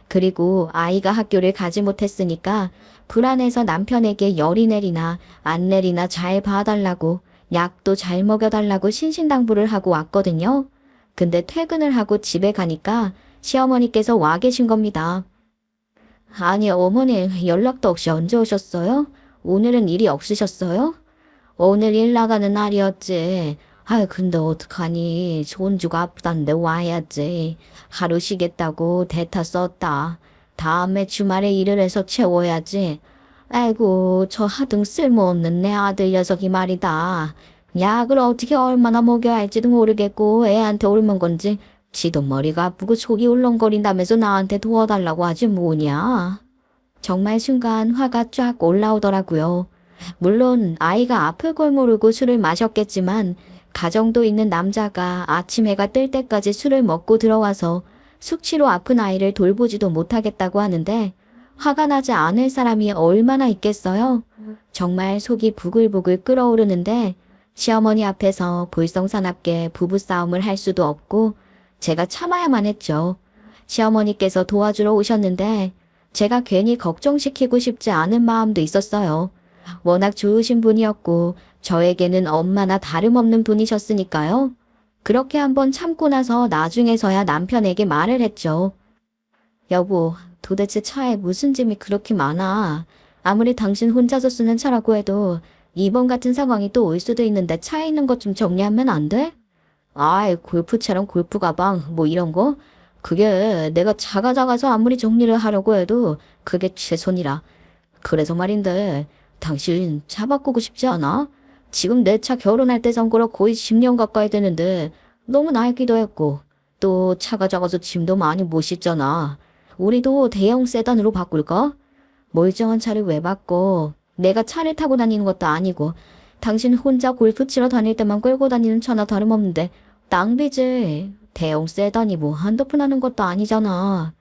그리고 아이가 학교를 가지 못했으니까 불안해서 남편에게 열이 내리나 안 내리나 잘 봐달라고 약도 잘 먹여달라고 신신당부를 하고 왔거든요. 근데 퇴근을 하고 집에 가니까 시어머니께서 와 계신 겁니다. 아니 어머니 연락도 없이 언제 오셨어요? 오늘은 일이 없으셨어요? 오늘 일 나가는 날이었지. 아유 근데 어떡하니 손주가 아프다는데 와야지. 하루 쉬겠다고 대타 썼다. 다음에 주말에 일을 해서 채워야지. 아이고 저 하등 쓸모없는 내 아들 녀석이 말이다. 약을 어떻게 얼마나 먹여야 할지도 모르겠고 애한테 옮은 건지 지도 머리가 아프고 속이 울렁거린다면서 나한테 도와달라고 하지 뭐냐. 정말 순간 화가 쫙 올라오더라고요. 물론 아이가 아플 걸 모르고 술을 마셨겠지만 가정도 있는 남자가 아침 해가 뜰 때까지 술을 먹고 들어와서 숙취로 아픈 아이를 돌보지도 못하겠다고 하는데 화가 나지 않을 사람이 얼마나 있겠어요? 정말 속이 부글부글 끓어오르는데 시어머니 앞에서 불성사납게 부부싸움을 할 수도 없고 제가 참아야만 했죠. 시어머니께서 도와주러 오셨는데 제가 괜히 걱정시키고 싶지 않은 마음도 있었어요. 워낙 좋으신 분이었고 저에게는 엄마나 다름없는 분이셨으니까요. 그렇게 한번 참고 나서 나중에서야 남편에게 말을 했죠. 여보, 도대체 차에 무슨 짐이 그렇게 많아. 아무리 당신 혼자서 쓰는 차라고 해도 이번 같은 상황이 또 올 수도 있는데 차에 있는 것 좀 정리하면 안 돼? 아이, 골프채랑 골프 가방 뭐 이런 거? 그게 내가 차가 작아서 아무리 정리를 하려고 해도 그게 최선이라. 그래서 말인데 당신 차 바꾸고 싶지 않아? 지금 내 차 결혼할 때 산 거라 거의 10년 가까이 되는데 너무 낡기도 했고 또 차가 작아서 짐도 많이 못 싣잖아. 우리도 대형 세단으로 바꿀까? 멀쩡한 차를 왜 바꿔? 내가 차를 타고 다니는 것도 아니고 당신 혼자 골프 치러 다닐 때만 끌고 다니는 차나 다름없는데 낭비지. 대형 세단이 뭐 한두 푼 하는 것도 아니잖아.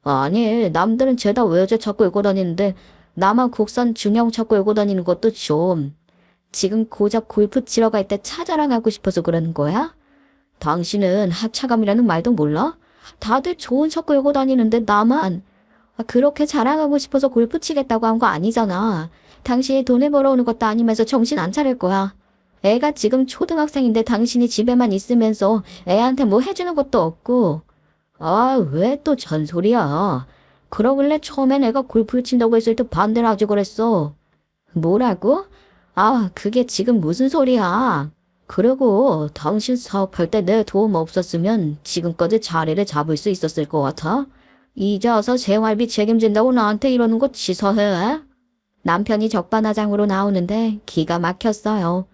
아니 남들은 죄다 외제차 끌고 다니는데 나만 국산 중형차 끌고 다니는 것도 좀. 지금 고작 골프 치러 갈 때 차 자랑하고 싶어서 그러는 거야? 당신은 하차감이라는 말도 몰라? 다들 좋은 차 끌고 다니는데 나만 그렇게 자랑하고 싶어서 골프 치겠다고 한 거 아니잖아. 당신이 돈을 벌어오는 것도 아니면서 정신 안 차릴 거야. 애가 지금 초등학생인데 당신이 집에만 있으면서 애한테 뭐 해주는 것도 없고. 아, 왜 또 잔소리야. 그러길래 처음엔 애가 골프를 친다고 했을 때 반대를 하지 그랬어. 뭐라고? 아, 그게 지금 무슨 소리야. 그리고 당신 사업할 때 내 도움 없었으면 지금까지 자리를 잡을 수 있었을 것 같아? 이제 와서 생활비 책임진다고 나한테 이러는 거 취소해. 남편이 적반하장으로 나오는데 기가 막혔어요.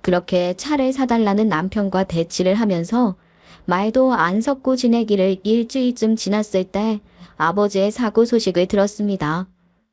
그렇게 차를 사달라는 남편과 대치를 하면서 말도 안 섞고 지내기를 일주일쯤 지났을 때 아버지의 사고 소식을 들었습니다.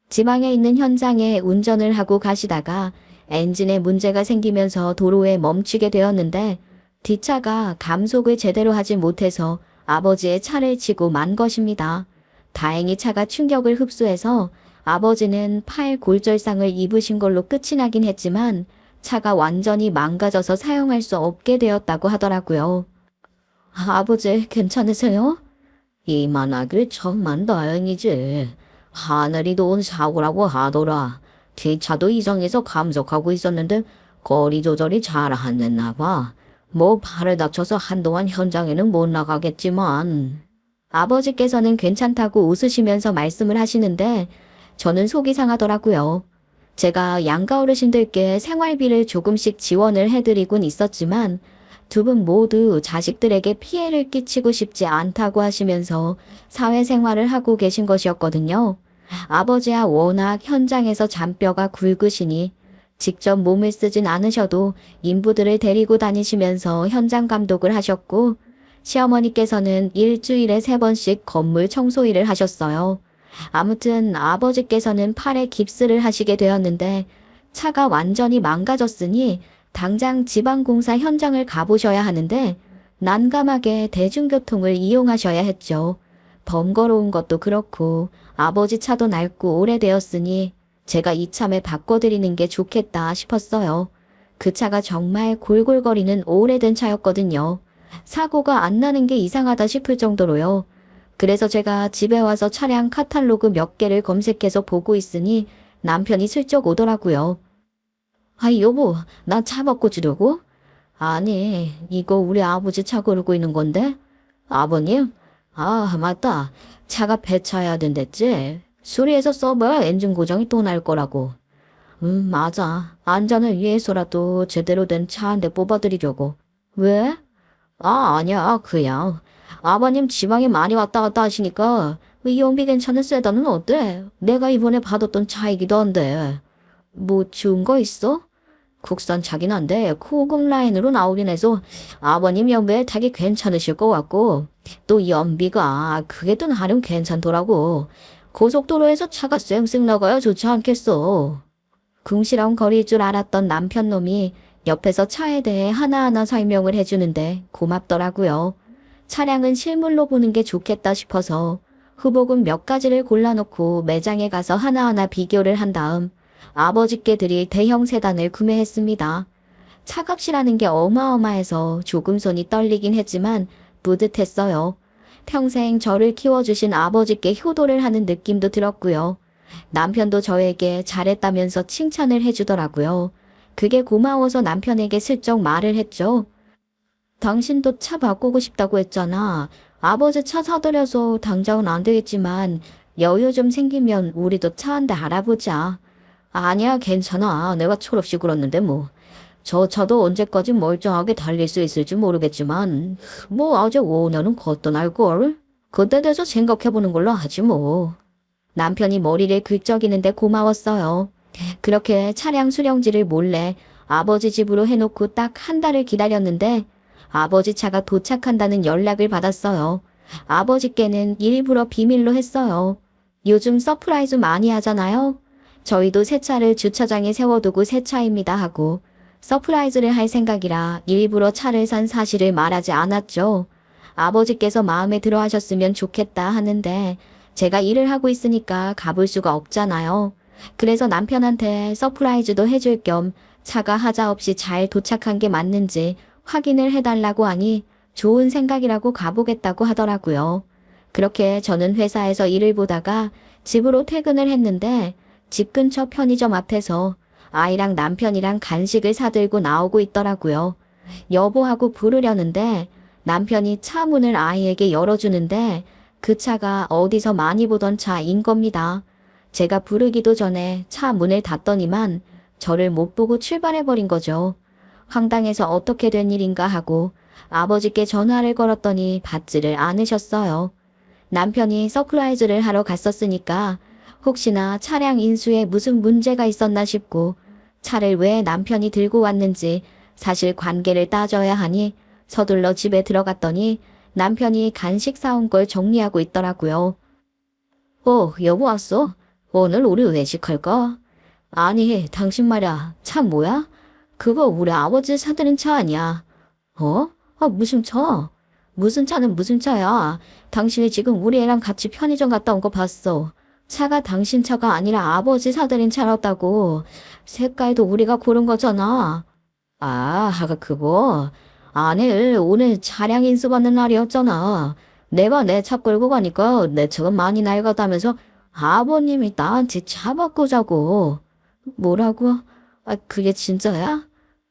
지방에 있는 현장에 운전을 하고 가시다가 엔진에 문제가 생기면서 도로에 멈추게 되었는데 뒷차가 감속을 제대로 하지 못해서 아버지의 차를 치고 만 것입니다. 다행히 차가 충격을 흡수해서 아버지는 팔 골절상을 입으신 걸로 끝이 나긴 했지만 차가 완전히 망가져서 사용할 수 없게 되었다고 하더라고요. 아버지 괜찮으세요? 이만하길 천만 다행이지. 하늘이 도운 사고라고 하더라. 뒷차도 이상해서 감속하고 있었는데 거리 조절이 잘 안 됐나 봐. 뭐 팔을 다쳐서 한동안 현장에는 못 나가겠지만. 아버지께서는 괜찮다고 웃으시면서 말씀을 하시는데 저는 속이 상하더라고요. 제가 양가 어르신들께 생활비를 조금씩 지원을 해드리곤 있었지만 두 분 모두 자식들에게 피해를 끼치고 싶지 않다고 하시면서 사회생활을 하고 계신 것이었거든요. 아버지야 워낙 현장에서 잔뼈가 굵으시니 직접 몸을 쓰진 않으셔도 인부들을 데리고 다니시면서 현장 감독을 하셨고 시어머니께서는 일주일에 3번씩 건물 청소 일을 하셨어요. 아무튼 아버지께서는 팔에 깁스를 하시게 되었는데 차가 완전히 망가졌으니 당장 지방공사 현장을 가보셔야 하는데 난감하게 대중교통을 이용하셔야 했죠. 번거로운 것도 그렇고 아버지 차도 낡고 오래되었으니 제가 이참에 바꿔드리는 게 좋겠다 싶었어요. 그 차가 정말 골골거리는 오래된 차였거든요. 사고가 안 나는 게 이상하다 싶을 정도로요. 그래서 제가 집에 와서 차량 카탈로그 몇 개를 검색해서 보고 있으니 남편이 슬쩍 오더라고요. 아, 여보, 나 차 바꿔주려고? 아니, 이거 우리 아버지 차 고르고 있는 건데? 아버님? 아, 맞다. 차가 폐차해야 된댔지? 수리해서 써봐야 엔진 고장이 또 날 거라고. 맞아. 안전을 위해서라도 제대로 된 차 한 대 뽑아드리려고. 왜? 아, 아니야. 그냥. 아버님 지방에 많이 왔다 갔다 하시니까 연비 괜찮은 세단은 어때? 내가 이번에 받았던 차이기도 한데. 뭐 좋은 거 있어? 국산 차긴 한데 고급 라인으로 나오긴 해서 아버님 연비에 타기 괜찮으실 것 같고 또 연비가 그게 또 나름 괜찮더라고. 고속도로에서 차가 쌩쌩 나가야 좋지 않겠어. 궁시렁 거릴 줄 알았던 남편 놈이 옆에서 차에 대해 하나하나 설명을 해주는데 고맙더라고요. 차량은 실물로 보는 게 좋겠다 싶어서 후보군 몇 가지를 골라놓고 매장에 가서 하나하나 비교를 한 다음 아버지께 드릴 대형 세단을 구매했습니다. 차값이라는 게 어마어마해서 조금 손이 떨리긴 했지만 뿌듯했어요. 평생 저를 키워주신 아버지께 효도를 하는 느낌도 들었고요. 남편도 저에게 잘했다면서 칭찬을 해주더라고요. 그게 고마워서 남편에게 슬쩍 말을 했죠. 당신도 차 바꾸고 싶다고 했잖아. 아버지 차 사드려서 당장은 안 되겠지만 여유 좀 생기면 우리도 차 한 대 알아보자. 아니야, 괜찮아. 내가 철없이 그랬는데 뭐. 저 차도 언제까지 멀쩡하게 달릴 수 있을지 모르겠지만 뭐 아직 5년은 걷어날걸. 그때 돼서 생각해보는 걸로 하지 뭐. 남편이 머리를 긁적이는데 고마웠어요. 그렇게 차량 수령지를 몰래 아버지 집으로 해놓고 딱 한 달을 기다렸는데 아버지 차가 도착한다는 연락을 받았어요. 아버지께는 일부러 비밀로 했어요. 요즘 서프라이즈 많이 하잖아요. 저희도 새 차를 주차장에 세워두고 새 차입니다 하고 서프라이즈를 할 생각이라 일부러 차를 산 사실을 말하지 않았죠. 아버지께서 마음에 들어 하셨으면 좋겠다 하는데 제가 일을 하고 있으니까 가볼 수가 없잖아요. 그래서 남편한테 서프라이즈도 해줄 겸 차가 하자 없이 잘 도착한 게 맞는지 확인을 해달라고 하니 좋은 생각이라고 가보겠다고 하더라고요. 그렇게 저는 회사에서 일을 보다가 집으로 퇴근을 했는데 집 근처 편의점 앞에서 아이랑 남편이랑 간식을 사들고 나오고 있더라고요. 여보하고 부르려는데 남편이 차 문을 아이에게 열어주는데 그 차가 어디서 많이 보던 차인 겁니다. 제가 부르기도 전에 차 문을 닫더니만 저를 못 보고 출발해버린 거죠. 황당해서 어떻게 된 일인가 하고 아버지께 전화를 걸었더니 받지를 않으셨어요. 남편이 서프라이즈를 하러 갔었으니까 혹시나 차량 인수에 무슨 문제가 있었나 싶고 차를 왜 남편이 들고 왔는지 사실 관계를 따져야 하니 서둘러 집에 들어갔더니 남편이 간식 사온 걸 정리하고 있더라고요. 여보 왔어? 오늘 우리 외식할까? 아니, 당신 말야, 차 뭐야? 그거 우리 아버지 사드린 차 아니야. 무슨 차? 무슨 차는 무슨 차야. 당신이 지금 우리 애랑 같이 편의점 갔다 온 거 봤어. 차가 당신 차가 아니라 아버지 사들인 차였다고. 색깔도 우리가 고른 거잖아. 아, 그거? 아니, 오늘 차량 인수받는 날이었잖아. 내가 내 차 끌고 가니까 내 차가 많이 낡았다면서 아버님이 나한테 차 바꾸자고. 뭐라고? 아, 그게 진짜야?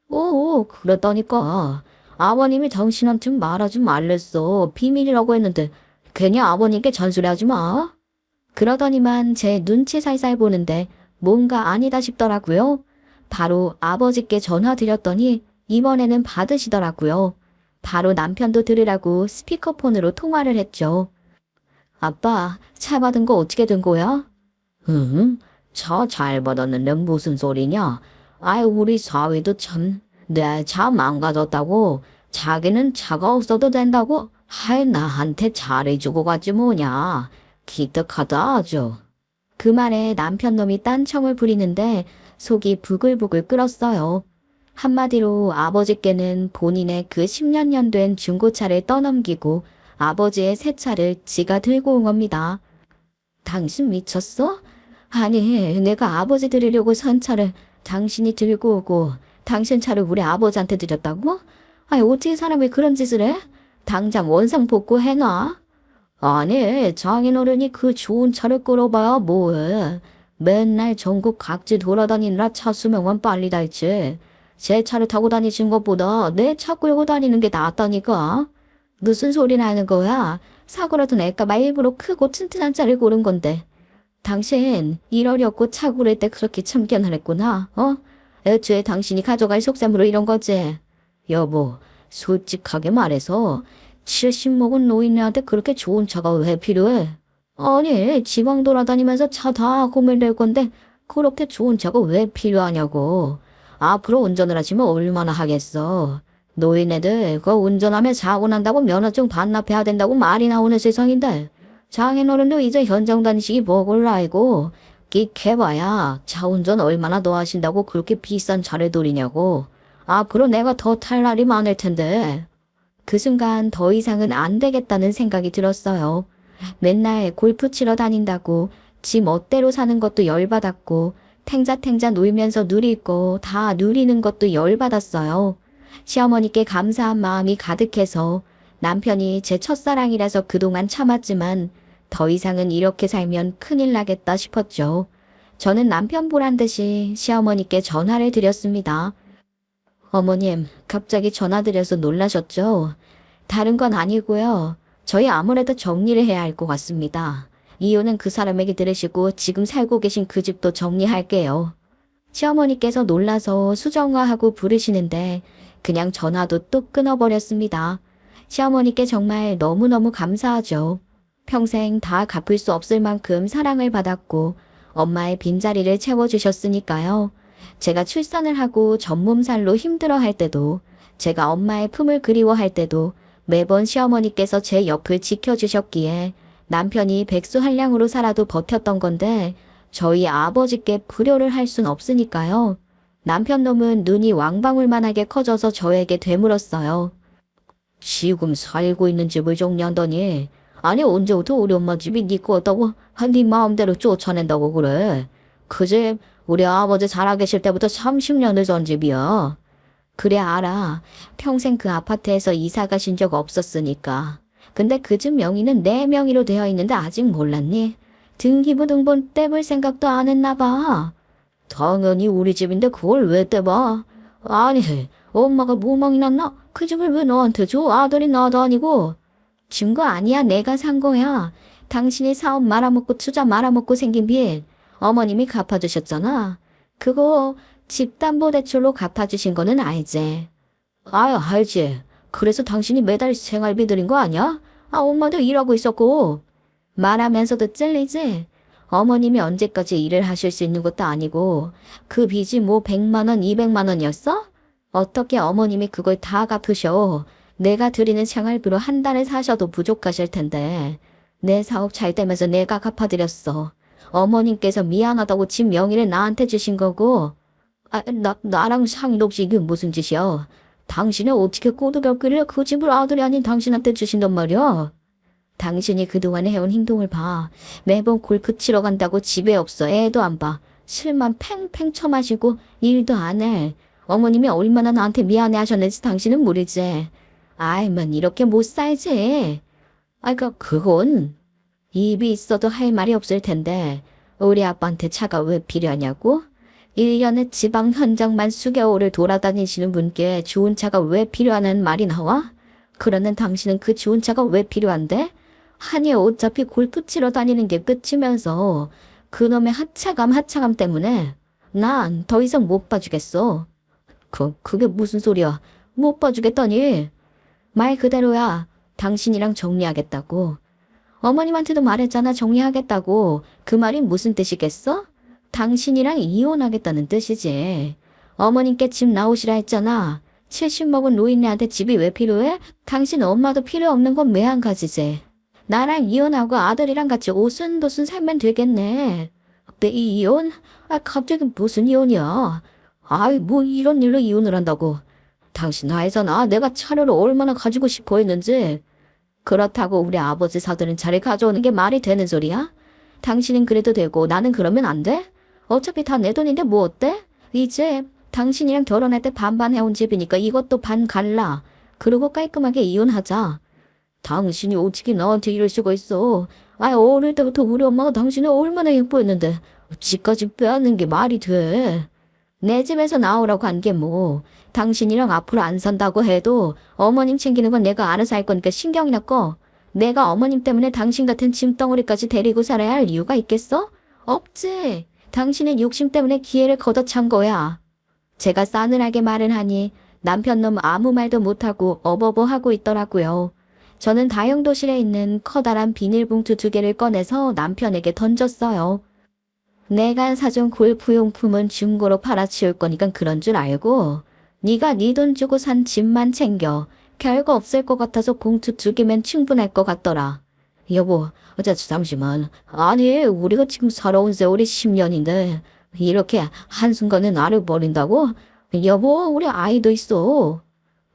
오, 그랬다니까. 아버님이 당신한테 말하지 말랬어. 비밀이라고 했는데 괜히 아버님께 잔소리하지 마. 그러더니만 제 눈치 살살 보는데 뭔가 아니다 싶더라고요. 바로 아버지께 전화 드렸더니 이번에는 받으시더라고요. 바로 남편도 들으라고 스피커폰으로 통화를 했죠. 아빠, 차 받은 거 어떻게 된 거야? 응? 차 잘 받았는데 무슨 소리냐? 아유, 우리 사위도 참, 내 차 망가졌다고. 자기는 차가 없어도 된다고. 하이, 나한테 잘해주고 갔지 뭐냐. 기특하다 아주. 그 말에 남편 놈이 딴청을 부리는데 속이 부글부글 끓었어요. 한마디로 아버지께는 본인의 그 10년 년 된 중고차를 떠넘기고 아버지의 새 차를 지가 들고 온 겁니다. 당신 미쳤어? 아니, 내가 아버지 드리려고 산 차를 당신이 들고 오고 당신 차를 우리 아버지한테 드렸다고? 아니, 어떻게 사람이 그런 짓을 해? 당장 원상 복구해놔. 아니, 장인어른이 그 좋은 차를 끌어봐야 뭐해. 맨날 전국 각지 돌아다니느라 차 수명은 빨리 닳지. 제 차를 타고 다니신 것보다 내 차 끌고 다니는 게 낫다니까. 무슨 소리나 하는 거야? 사고라도 낼까봐 일부러 크고 튼튼한 차를 고른 건데. 당신 이러려고 차 고를 때 그렇게 참견을 했구나. 애초에 당신이 가져갈 속셈으로 이런 거지. 여보, 솔직하게 말해서 70 먹은 노인네한테 그렇게 좋은 차가 왜 필요해? 아니, 지방 돌아다니면서 차 다 고민될 건데 그렇게 좋은 차가 왜 필요하냐고. 앞으로 운전을 하시면 얼마나 하겠어. 노인네들 그거 운전하면 사고 난다고 면허증 반납해야 된다고 말이 나오는 세상인데 장인어른도 이제 현장 다니시기 뭐를 알고 끽해봐야 차 운전 얼마나 더 하신다고 그렇게 비싼 차를 돌리냐고. 앞으로 내가 더 탈 날이 많을 텐데. 그 순간 더 이상은 안 되겠다는 생각이 들었어요. 맨날 골프 치러 다닌다고 지 멋대로 사는 것도 열받았고 탱자탱자 놀면서 누릴 거 다 누리는 것도 열받았어요. 시어머니께 감사한 마음이 가득해서 남편이 제 첫사랑이라서 그동안 참았지만 더 이상은 이렇게 살면 큰일 나겠다 싶었죠. 저는 남편 보란 듯이 시어머니께 전화를 드렸습니다. 어머님, 갑자기 전화드려서 놀라셨죠? 다른 건 아니고요. 저희 아무래도 정리를 해야 할 것 같습니다. 이유는 그 사람에게 들으시고 지금 살고 계신 그 집도 정리할게요. 시어머니께서 놀라서 수정화하고 부르시는데 그냥 전화도 뚝 끊어버렸습니다. 시어머니께 정말 너무너무 감사하죠. 평생 다 갚을 수 없을 만큼 사랑을 받았고 엄마의 빈자리를 채워주셨으니까요. 제가 출산을 하고 전몸살로 힘들어할 때도 제가 엄마의 품을 그리워할 때도 매번 시어머니께서 제 옆을 지켜주셨기에 남편이 백수한량으로 살아도 버텼던 건데 저희 아버지께 불효를 할 순 없으니까요. 남편 놈은 눈이 왕방울만하게 커져서 저에게 되물었어요. 지금 살고 있는 집을 정리한다니. 아니 언제부터 우리 엄마 집이 네 거였다고 네 마음대로 쫓아낸다고 그래. 그 집 우리 아버지 살아계실 때부터 30년을 전 집이야. 그래 알아. 평생 그 아파트에서 이사 가신 적 없었으니까. 근데 그 집 명의는 내 명의로 되어 있는데 아직 몰랐니? 등기부등본 떼볼 생각도 안 했나 봐. 당연히 우리 집인데 그걸 왜 떼봐? 아니 엄마가 모망이 났나? 그 집을 왜 너한테 줘? 아들이 나도 아니고. 준 거 아니야. 내가 산 거야. 당신이 사업 말아먹고 투자 말아먹고 생긴 빚 어머님이 갚아주셨잖아. 그거 집담보대출로 갚아주신 거는 알지? 아유 알지. 그래서 당신이 매달 생활비 드린 거 아니야? 아 엄마도 일하고 있었고. 말하면서도 찔리지? 어머님이 언제까지 일을 하실 수 있는 것도 아니고 그 빚이 뭐 100만 원, 200만 원이었어? 어떻게 어머님이 그걸 다 갚으셔? 내가 드리는 생활비로 한 달에 사셔도 부족하실 텐데. 내 사업 잘 되면서 내가 갚아드렸어. 어머님께서 미안하다고 집 명의를 나한테 주신 거고. 나랑 상의도 없이 이게 무슨 짓이야? 당신이 어떻게 꼬드겼길래 그 집을 아들이 아닌 당신한테 주신단 말이야? 당신이 그동안 해온 행동을 봐. 매번 골프 치러 간다고 집에 없어. 애도 안 봐. 술만 팽팽 처마시고 일도 안 해. 어머님이 얼마나 나한테 미안해 하셨는지 당신은 모르지. 아이만 이렇게 못 살지. 그건 입이 있어도 할 말이 없을 텐데 우리 아빠한테 차가 왜 필요하냐고? 1년에 지방 현장만 수개월을 돌아다니시는 분께 좋은 차가 왜 필요하는 말이 나와? 그러는 당신은 그 좋은 차가 왜 필요한데? 아니 어차피 골프 치러 다니는 게 끝이면서 그놈의 하차감 때문에 난 더 이상 못 봐주겠어. 그게 무슨 소리야? 못 봐주겠다니. 말 그대로야. 당신이랑 정리하겠다고. 어머님한테도 말했잖아 정리하겠다고. 그 말이 무슨 뜻이겠어? 당신이랑 이혼하겠다는 뜻이지. 어머님께 집 나오시라 했잖아. 70 먹은 노인네한테 집이 왜 필요해? 당신 엄마도 필요 없는 건 왜 안 가지지? 나랑 이혼하고 아들이랑 같이 오순도순 살면 되겠네. 내 이혼? 갑자기 무슨 이혼이야? 뭐 이런 일로 이혼을 한다고. 당신 알잖아. 내가 차를 얼마나 가지고 싶어 했는지. 그렇다고 우리 아버지 사들은 차를 가져오는 게 말이 되는 소리야? 당신은 그래도 되고 나는 그러면 안 돼? 어차피 다 내 돈인데 뭐 어때? 이제 당신이랑 결혼할 때 반반 해온 집이니까 이것도 반 갈라. 그러고 깔끔하게 이혼하자. 당신이 어떻게 나한테 이럴 수가 있어. 어릴 때부터 우리 엄마가 당신을 얼마나 예뻐했는데 집까지 빼앗는 게 말이 돼. 내 집에서 나오라고 한 게 뭐. 당신이랑 앞으로 안 산다고 해도 어머님 챙기는 건 내가 알아서 할 거니까 신경이나 꺼. 내가 어머님 때문에 당신 같은 짐덩어리까지 데리고 살아야 할 이유가 있겠어? 없지. 당신은 욕심 때문에 기회를 걷어찬 거야. 제가 싸늘하게 말을 하니 남편 놈 아무 말도 못하고 어버버하고 있더라고요. 저는 다용도실에 있는 커다란 비닐봉투 2개를 꺼내서 남편에게 던졌어요. 내가 사준 골프용품은 중고로 팔아치울 거니까 그런 줄 알고 네가 네 돈 주고 산 집만 챙겨. 별거 없을 것 같아서 봉투 2개면 충분할 것 같더라. 여보, 잠시만. 아니, 우리가 지금 살아온 세월이 10년인데 이렇게 한순간에 나를 버린다고? 여보, 우리 아이도 있어.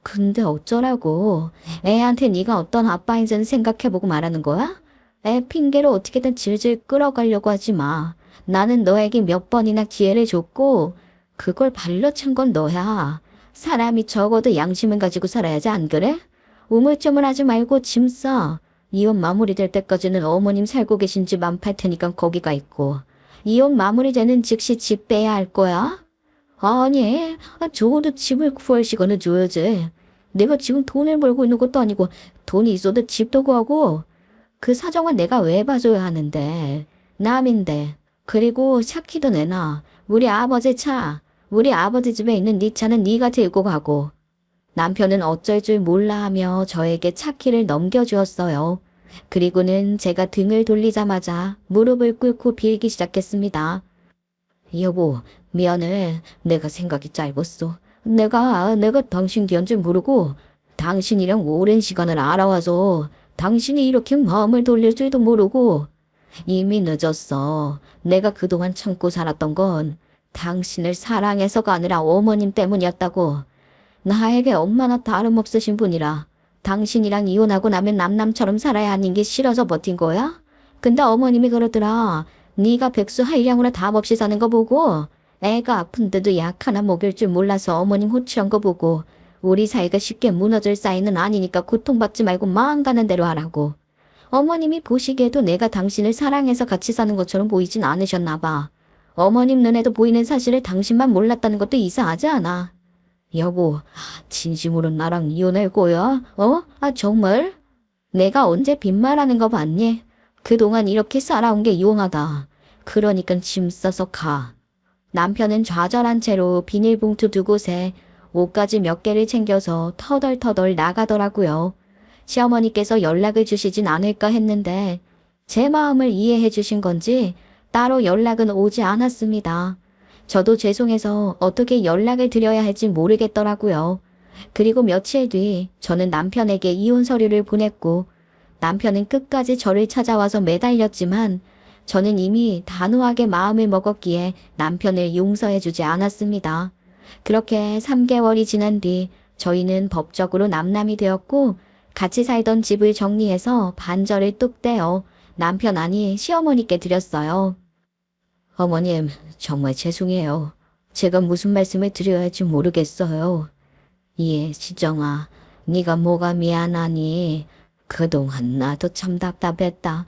근데 어쩌라고. 애한테 네가 어떤 아빠인지는 생각해보고 말하는 거야? 애 핑계로 어떻게든 질질 끌어가려고 하지 마. 나는 너에게 몇 번이나 기회를 줬고 그걸 발로 찬 건 너야. 사람이 적어도 양심은 가지고 살아야지 안 그래? 우물쭈물하지 말고 짐 싸. 이혼 마무리될 때까지는 어머님 살고 계신 집 안 팔 테니까 거기가 있고 이혼 마무리되는 즉시 집 빼야 할 거야? 아니, 적어도 집을 구할 시간을 줘야지. 내가 지금 돈을 벌고 있는 것도 아니고 돈이 있어도 집도 구하고 그 사정은 내가 왜 봐줘야 하는데. 남인데. 그리고 샤키도 내놔. 우리 아버지 차. 우리 아버지 집에 있는 네 차는 네가 들고 가고. 남편은 어쩔 줄 몰라 하며 저에게 차키를 넘겨주었어요. 그리고는 제가 등을 돌리자마자 무릎을 꿇고 빌기 시작했습니다. 여보, 미안해. 내가 생각이 짧았어. 내가 당신 귀한 줄 모르고 당신이랑 오랜 시간을 알아와서 당신이 이렇게 마음을 돌릴 줄도 모르고 이미 늦었어. 내가 그동안 참고 살았던 건 당신을 사랑해서가 아니라 어머님 때문이었다고. 나에게 엄마나 다름없으신 분이라 당신이랑 이혼하고 나면 남남처럼 살아야 하는 게 싫어서 버틴 거야? 근데 어머님이 그러더라. 네가 백수 한량으로 답 없이 사는 거 보고 애가 아픈데도 약 하나 먹일 줄 몰라서 어머님 호치한 거 보고 우리 사이가 쉽게 무너질 사이는 아니니까 고통받지 말고 마음 가는 대로 하라고. 어머님이 보시기에도 내가 당신을 사랑해서 같이 사는 것처럼 보이진 않으셨나 봐. 어머님 눈에도 보이는 사실을 당신만 몰랐다는 것도 이상하지 않아. 여보, 진심으로 나랑 이혼할 거야? 정말? 내가 언제 빈말하는 거 봤니? 그동안 이렇게 살아온 게 이용하다. 그러니까 짐 싸서 가. 남편은 좌절한 채로 비닐봉투 2곳에 옷가지 몇 개를 챙겨서 터덜터덜 나가더라고요. 시어머니께서 연락을 주시진 않을까 했는데 제 마음을 이해해 주신 건지 따로 연락은 오지 않았습니다. 저도 죄송해서 어떻게 연락을 드려야 할지 모르겠더라고요. 그리고 며칠 뒤 저는 남편에게 이혼 서류를 보냈고 남편은 끝까지 저를 찾아와서 매달렸지만 저는 이미 단호하게 마음을 먹었기에 남편을 용서해 주지 않았습니다. 그렇게 3개월이 지난 뒤 저희는 법적으로 남남이 되었고 같이 살던 집을 정리해서 반절을 뚝 떼어 남편 아니 시어머니께 드렸어요. 어머님, 정말 죄송해요. 제가 무슨 말씀을 드려야 할지 모르겠어요. 예, 시정아, 네가 뭐가 미안하니? 그동안 나도 참 답답했다.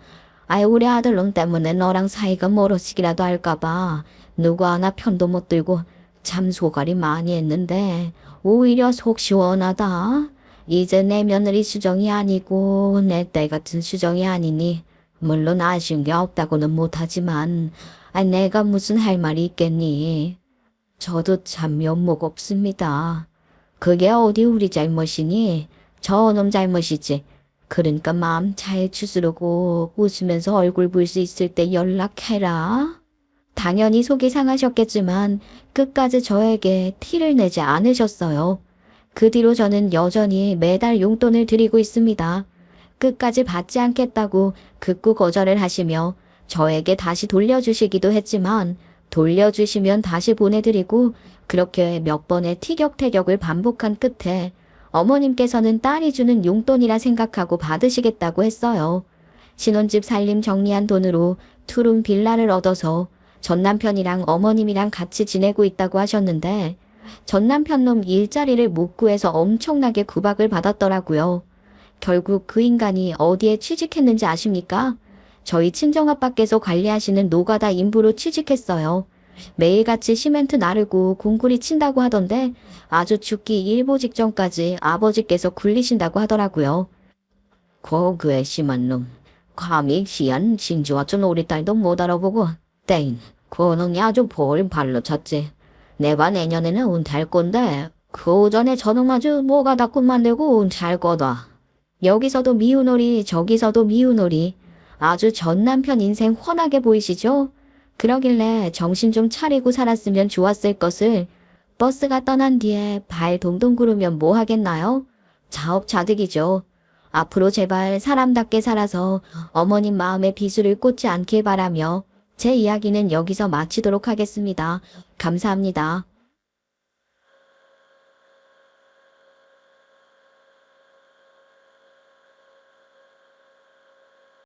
아이, 우리 아들놈 때문에 너랑 사이가 멀어지기라도 할까봐 누구 하나 편도 못 들고 참 소갈이 많이 했는데 오히려 속 시원하다. 이제 내 며느리 수정이 아니고 내 딸 같은 수정이 아니니 물론 아쉬운 게 없다고는 못하지만 내가 무슨 할 말이 있겠니? 저도 참 면목 없습니다. 그게 어디 우리 잘못이니? 저놈 잘못이지. 그러니까 마음 잘 추스르고 웃으면서 얼굴 볼 수 있을 때 연락해라. 당연히 속이 상하셨겠지만 끝까지 저에게 티를 내지 않으셨어요. 그 뒤로 저는 여전히 매달 용돈을 드리고 있습니다. 끝까지 받지 않겠다고 극구 거절을 하시며 저에게 다시 돌려주시기도 했지만 돌려주시면 다시 보내드리고 그렇게 몇 번의 티격태격을 반복한 끝에 어머님께서는 딸이 주는 용돈이라 생각하고 받으시겠다고 했어요. 신혼집 살림 정리한 돈으로 투룸 빌라를 얻어서 전 남편이랑 어머님이랑 같이 지내고 있다고 하셨는데 전 남편놈 일자리를 못 구해서 엄청나게 구박을 받았더라고요. 결국 그 인간이 어디에 취직했는지 아십니까? 저희 친정아빠께서 관리하시는 노가다 인부로 취직했어요. 매일같이 시멘트 나르고 공구리 친다고 하던데 아주 죽기 일보 직전까지 아버지께서 굴리신다고 하더라고요. 그의 심한 놈. 감히 희한 진주와 준 우리 딸도 못 알아보고 땡. 그 놈이 아주 볼 발로 찼지. 내가 내년에는 은퇴할 건데 그 오전에 저놈 아주 뭐가 닦고 만들고 은퇴할 거다. 여기서도 미운오리 저기서도 미운오리. 아주 전 남편 인생 훤하게 보이시죠? 그러길래 정신 좀 차리고 살았으면 좋았을 것을 버스가 떠난 뒤에 발 동동 구르면 뭐 하겠나요? 자업자득이죠. 앞으로 제발 사람답게 살아서 어머님 마음에 비수를 꽂지 않길 바라며 제 이야기는 여기서 마치도록 하겠습니다. 감사합니다.